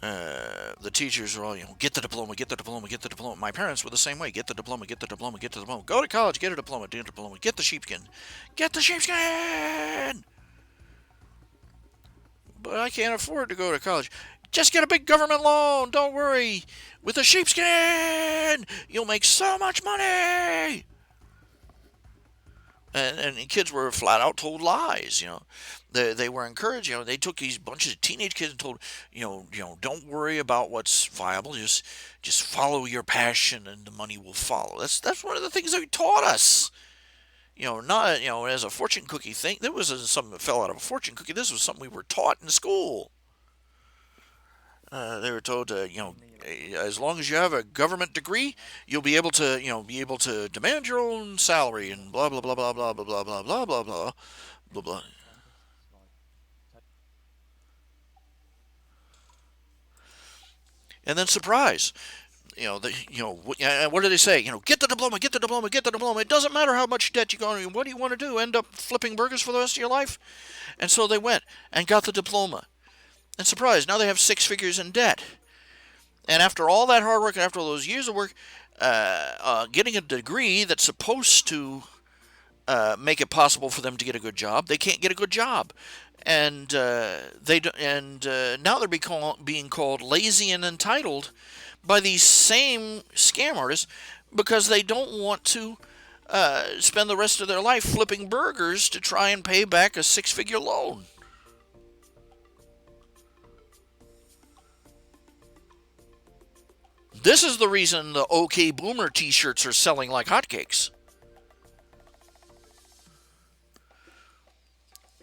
'80s, the teachers were all, get the diploma, get the diploma, get the diploma. My parents were the same way. Get the diploma, get the diploma, get the diploma. Go to college, get a diploma, get a diploma, get the sheepskin, get the sheepskin. But I can't afford to go to college. Just get a big government loan. Don't worry. With the sheepskin, you'll make so much money. And kids were flat out told lies. They were encouraged. They took these bunches of teenage kids and told, don't worry about what's viable. Just follow your passion, and the money will follow. That's one of the things they taught us. Not as a fortune cookie thing. That wasn't something that fell out of a fortune cookie. This was something we were taught in school. They were told, as long as you have a government degree, you'll be able to demand your own salary and blah blah blah blah blah blah blah blah blah blah blah blah blah. And then surprise, what do they say? Get the diploma, get the diploma, get the diploma. It doesn't matter how much debt you go in. What do you want to do? End up flipping burgers for the rest of your life? And so they went and got the diploma. And surprise, now they have 6 figures in debt. And after all that hard work and after all those years of work, getting a degree that's supposed to make it possible for them to get a good job, they can't get a good job. And now they're being called lazy and entitled by these same scam artists because they don't want to spend the rest of their life flipping burgers to try and pay back a 6-figure loan. This is the reason the OK Boomer t-shirts are selling like hotcakes.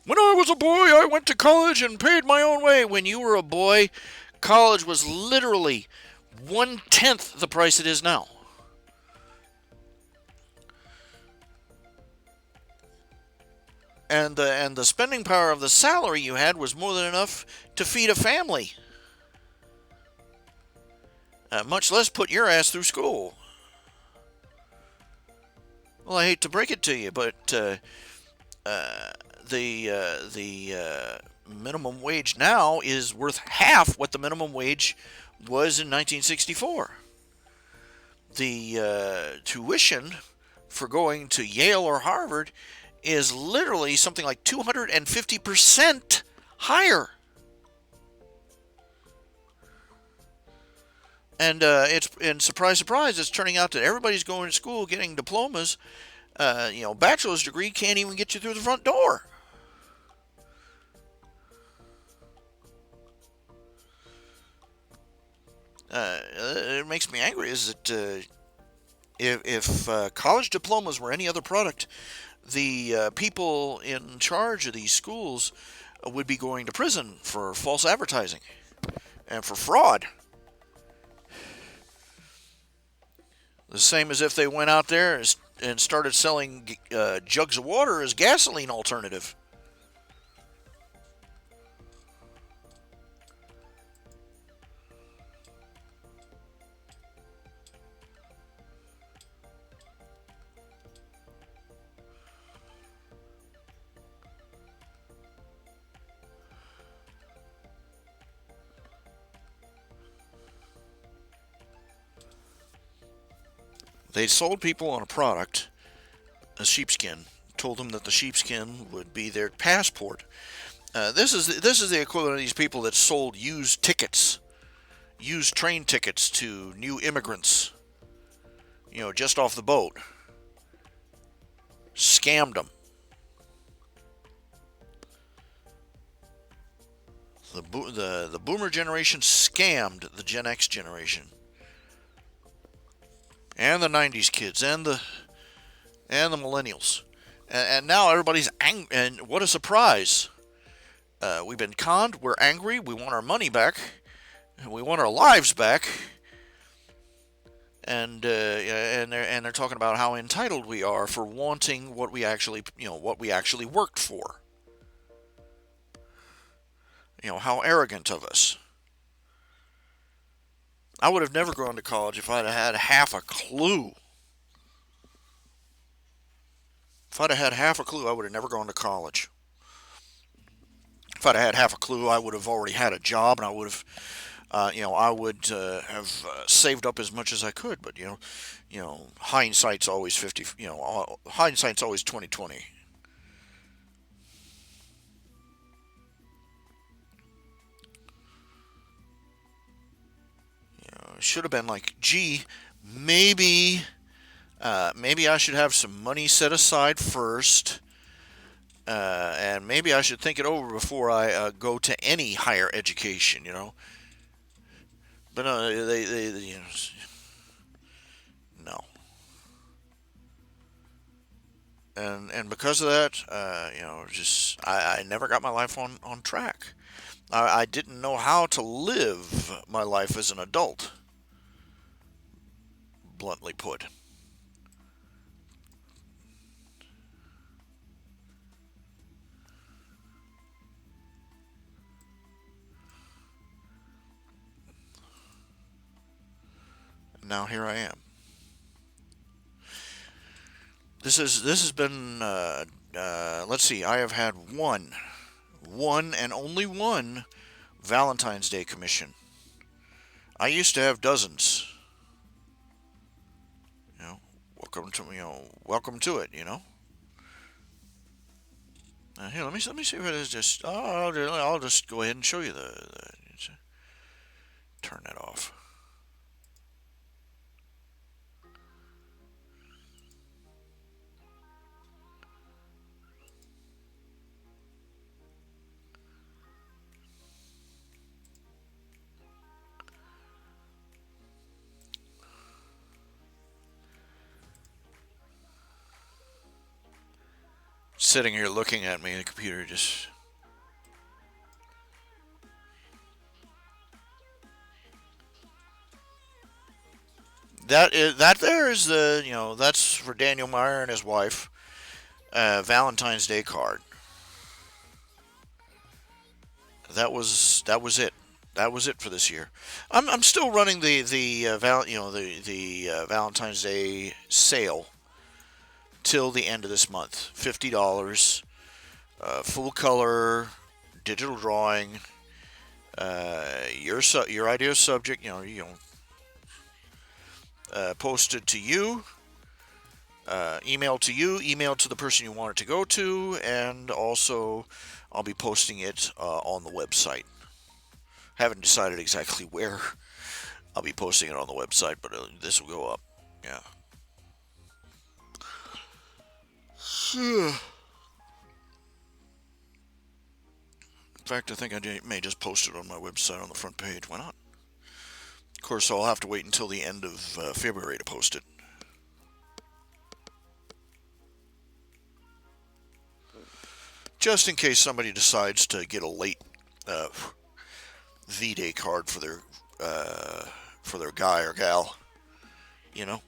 When I was a boy, I went to college and paid my own way. When you were a boy, college was literally 1/10 the price it is now. And the spending power of the salary you had was more than enough to feed a family. Much less put your ass through school. Well, I hate to break it to you, but the minimum wage now is worth half what the minimum wage was in 1964. the tuition for going to Yale or Harvard is literally something like 250% higher. And surprise, surprise, it's turning out that everybody's going to school getting diplomas. Bachelor's degree can't even get you through the front door. It makes me angry is that if college diplomas were any other product, the people in charge of these schools would be going to prison for false advertising and for fraud. The same as if they went out there and started selling jugs of water as gasoline alternative. They sold people on a product, a sheepskin, told them that the sheepskin would be their passport. This is the equivalent of these people that sold used tickets, used train tickets to new immigrants, just off the boat. Scammed them. The boomer generation scammed the Gen X generation. And the 90s kids and the millennials. And now everybody's angry. And what a surprise. We've been conned. We're angry. We want our money back. We want our lives back. And they're talking about how entitled we are for wanting what we actually worked for. How arrogant of us. I would have never gone to college if I'd had half a clue. If I'd have had half a clue, I would have never gone to college. If I'd have had half a clue, I would have already had a job, and I would have, I would have saved up as much as I could. But hindsight's always 50. Hindsight's always 20/20. Should have been like, gee, maybe I should have some money set aside first, and maybe I should think it over before I go to any higher education, But no, they no. And because of that, just I never got my life on track. I didn't know how to live my life as an adult, bluntly put. Now here I am. This has been let's see. I have had one and only one Valentine's Day commission. I used to have dozens. You know, welcome to it. Here, let me see if it is just. Oh, I'll just go ahead and show you turn that off. Sitting here looking at me, the computer just. That there is that's for Daniel Meyer and his wife. Valentine's Day card. That was it. That was it for this year. I'm still running the Valentine's Day sale till the end of this month. $50, full color, digital drawing. Your ideal subject. posted to you, email to you, email to the person you want it to go to, and also I'll be posting it on the website. Haven't decided exactly where I'll be posting it on the website, but this will go up. Yeah. In fact, I think I may just post it on my website on the front page. Why not? Of course, I'll have to wait until the end of February to post it. Just in case somebody decides to get a late V-Day card for their guy or gal, you know.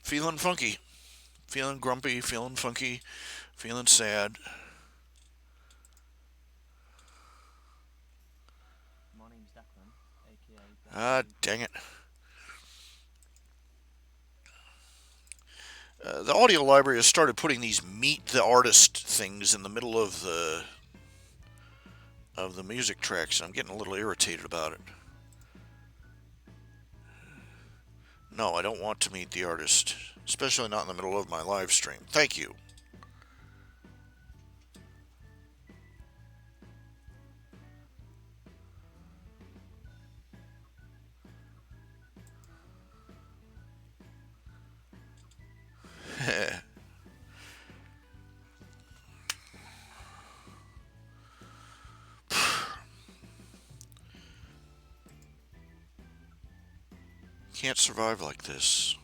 Feeling funky, feeling grumpy, feeling funky, feeling sad. My name's Declan, aka Ah, dang it. The audio library has started putting these meet the artist things in the middle of the music tracks, and I'm getting a little irritated about it. No, I don't want to meet the artist, especially not in the middle of my live stream. Thank you. Can't survive like this.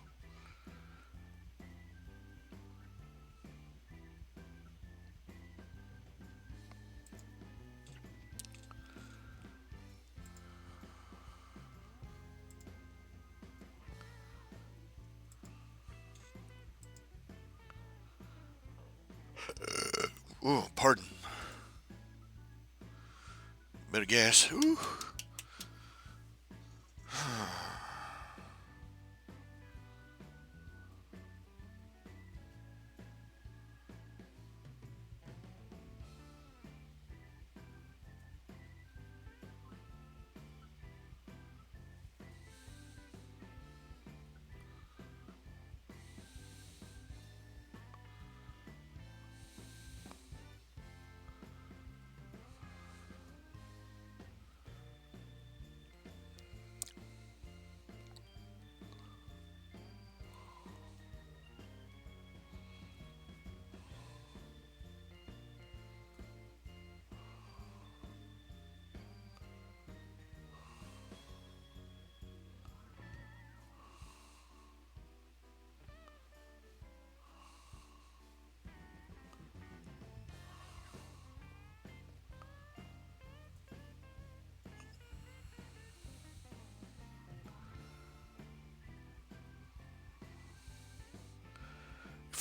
Oh, pardon. Bit of gas. Ooh.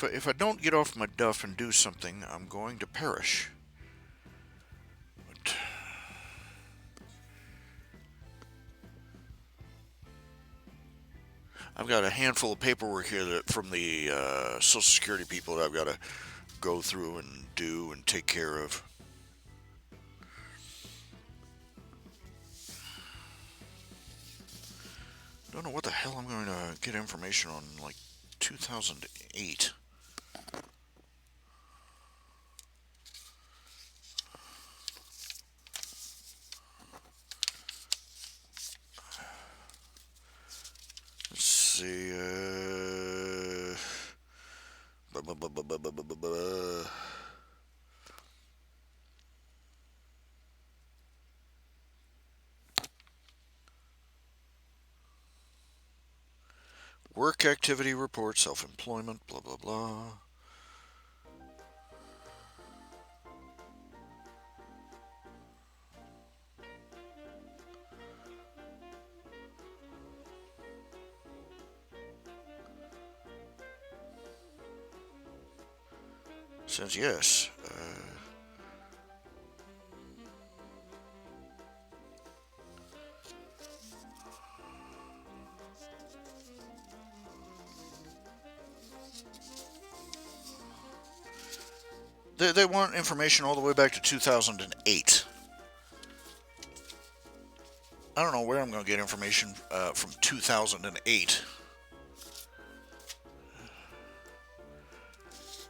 If I don't get off my duff and do something, I'm going to perish. But I've got a handful of paperwork here from the Social Security people that I've got to go through and do and take care of. Don't know what the hell I'm going to get information on, like 2008. Let's see. Work activity report, self-employment, blah, blah, blah. Says yes. They want information all the way back to 2008. I don't know where I'm going to get information from 2008.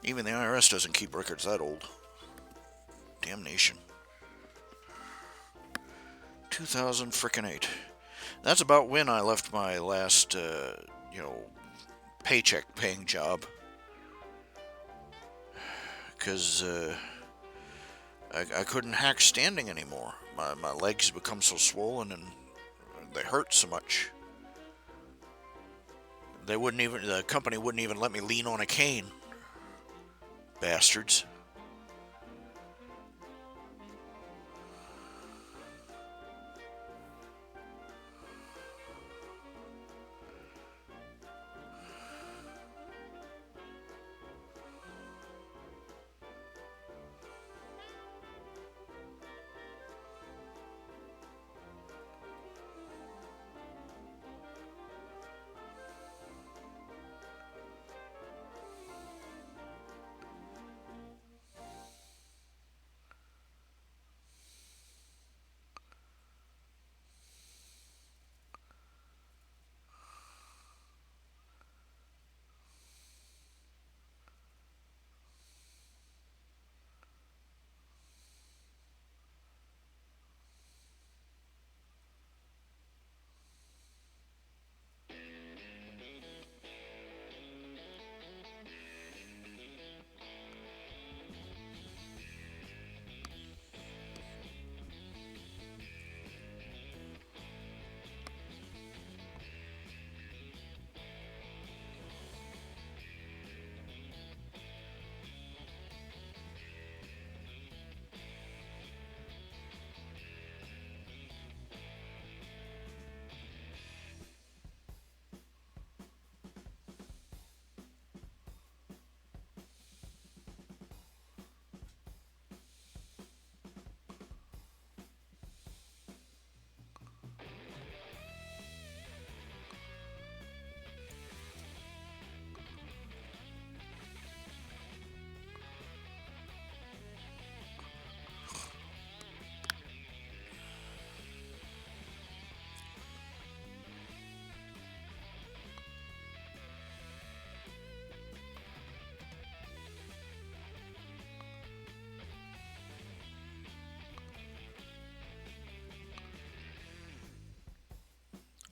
Even the IRS doesn't keep records that old. Damnation. 2008. That's about when I left my last, paycheck paying job. Because I couldn't hack standing anymore. My legs become so swollen and they hurt so much. The company wouldn't even let me lean on a cane. Bastards.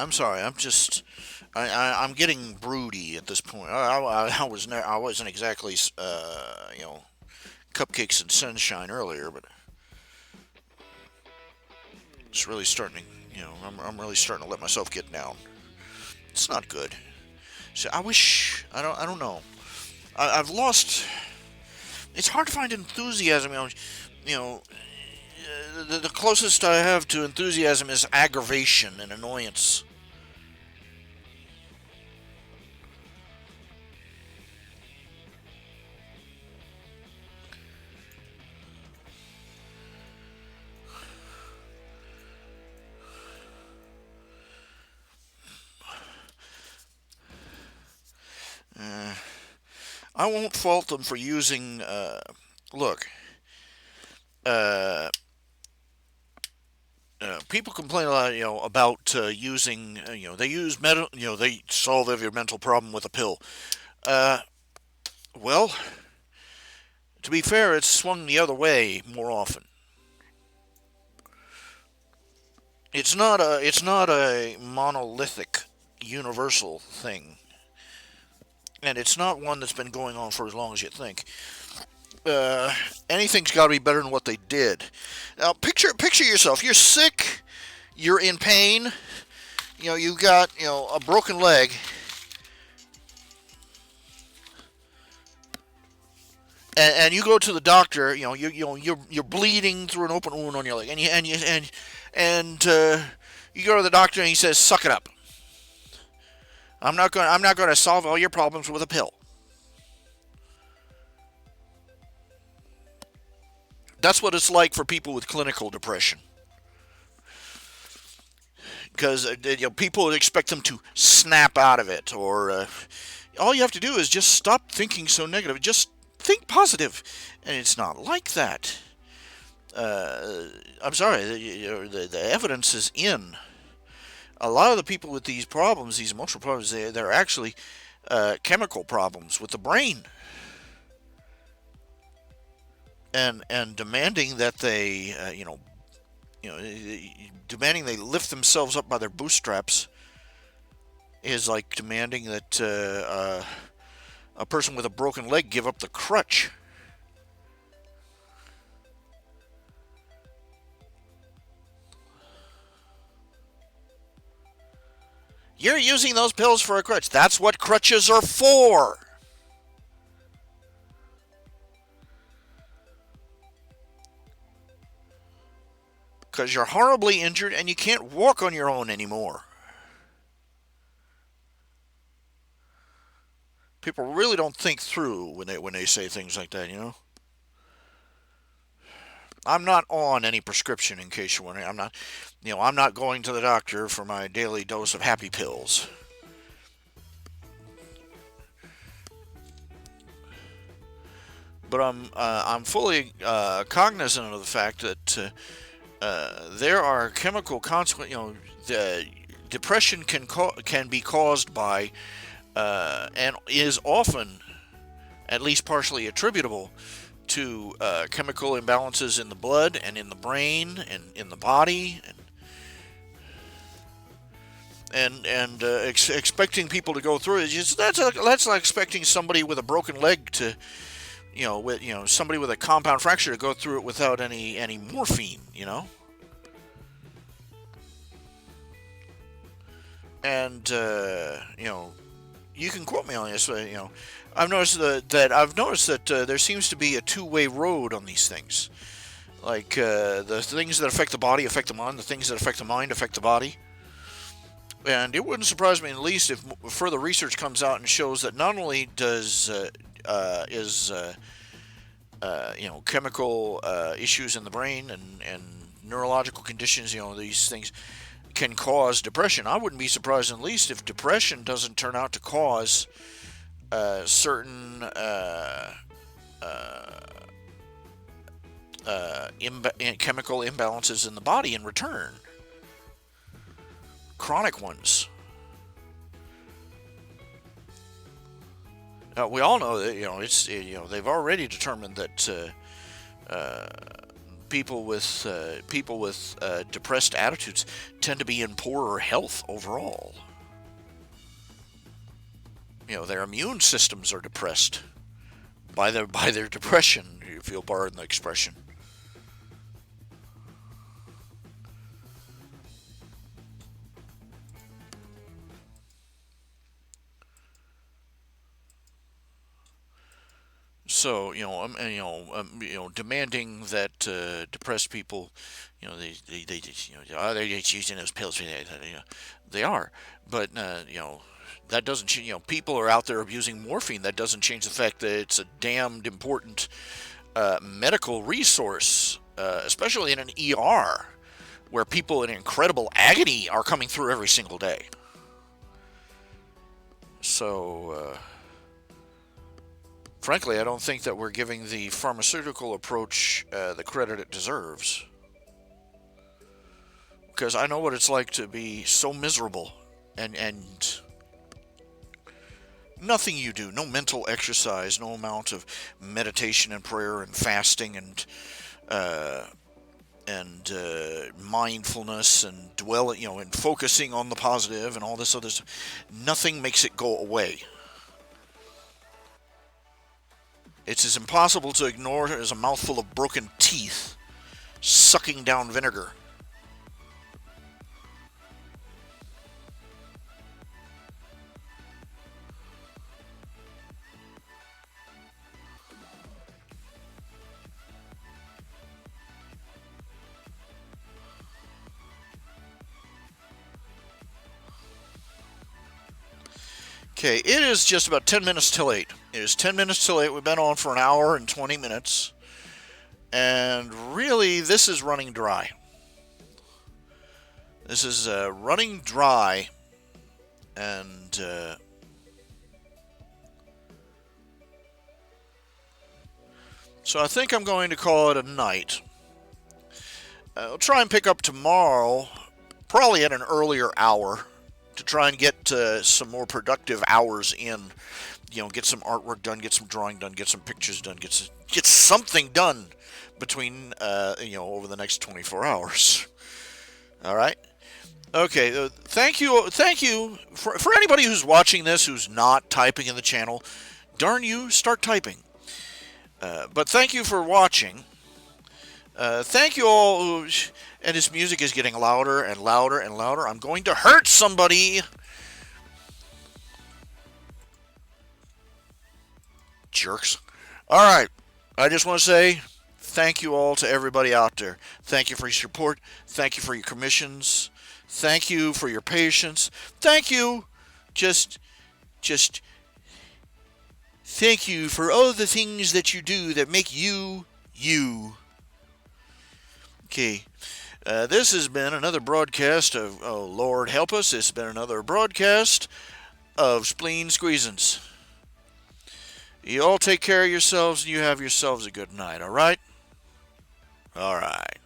I'm sorry. I'm getting broody at this point. I wasn't exactly, cupcakes and sunshine earlier, but it's really starting to, I'm really starting to let myself get down. It's not good. So I don't know. I've lost. It's hard to find enthusiasm. The closest I have to enthusiasm is aggravation and annoyance. I won't fault them for using. Look, uh, people complain a lot, about using. They use they solve every mental problem with a pill. Uh, well, to be fair, it's swung the other way more often. It's not a monolithic, universal thing, and it's not one that's been going on for as long as you think. Uh, Anything's got to be better than what they did. Now, picture yourself. You're sick. You're in pain. You've got a broken leg, and you go to the doctor, you're bleeding through an open wound on your leg, and you go to the doctor and he says, "Suck it up. I'm not going to solve all your problems with a pill." That's what it's like for people with clinical depression, because people expect them to snap out of it, or all you have to do is just stop thinking so negative. Just think positive, and it's not like that. I'm sorry, the evidence is in. A lot of the people with these problems, these emotional problems, they're actually chemical problems with the brain, and demanding that they, demanding they lift themselves up by their bootstraps is like demanding that a person with a broken leg give up the crutch. You're using those pills for a crutch. That's what crutches are for. Because you're horribly injured and you can't walk on your own anymore. People really don't think through when they say things like that. I'm not on any prescription, in case you're wondering. I'm not going to the doctor for my daily dose of happy pills. But I'm fully cognizant of the fact that there are chemical consequences. The depression can be caused by and is often at least partially attributable to chemical imbalances in the blood and in the brain and in the body, and expecting people to go through it. That's like expecting somebody with a broken leg to, somebody with a compound fracture to go through it without any morphine. And you can quote me on this. I've noticed that there seems to be a two-way road on these things. Like the things that affect the body affect the mind. The things that affect the mind affect the body. And it wouldn't surprise me in the least if further research comes out and shows that not only does chemical issues in the brain and neurological conditions, these things can cause depression. I wouldn't be surprised in the least if depression doesn't turn out to cause certain chemical imbalances in the body in return. Chronic ones. We all know that they've already determined that people with depressed attitudes tend to be in poorer health overall. Their immune systems are depressed by their depression, if you'll pardon the expression. So demanding that depressed people, they just, they're just using those pills. They are, but that doesn't change. People are out there abusing morphine. That doesn't change the fact that it's a damned important medical resource, especially in an ER, where people in incredible agony are coming through every single day. So. Frankly, I don't think that we're giving the pharmaceutical approach the credit it deserves. Because I know what it's like to be so miserable, and nothing you do, no mental exercise, no amount of meditation and prayer and fasting and mindfulness and dwelling, and focusing on the positive and all this other stuff, nothing makes it go away. It's as impossible to ignore as a mouthful of broken teeth sucking down vinegar. Okay, it is just about 10 minutes till 8. It is 10 minutes till 8. We've been on for an hour and 20 minutes. And really, this is running dry. This is running dry. And so I think I'm going to call it a night. I'll try and pick up tomorrow, probably at an earlier hour, to try and get some more productive hours in. You know, get some artwork done, get some drawing done, get some pictures done, get something done between over the next 24 hours. All right. Okay. Thank you for anybody who's watching this who's not typing in the channel. Darn you, start typing. But thank you for watching. Thank you all. And his music is getting louder and louder and louder. I'm going to hurt somebody. Jerks. All right. I just want to say thank you all to everybody out there. Thank you for your support. Thank you for your commissions. Thank you for your patience. Thank you. Just thank you for all the things that you do that make you, you. Okay. This has been another broadcast of, oh Lord help us, this has been another broadcast of Spleen Squeezin. You all take care of yourselves and you have yourselves a good night, alright? Alright.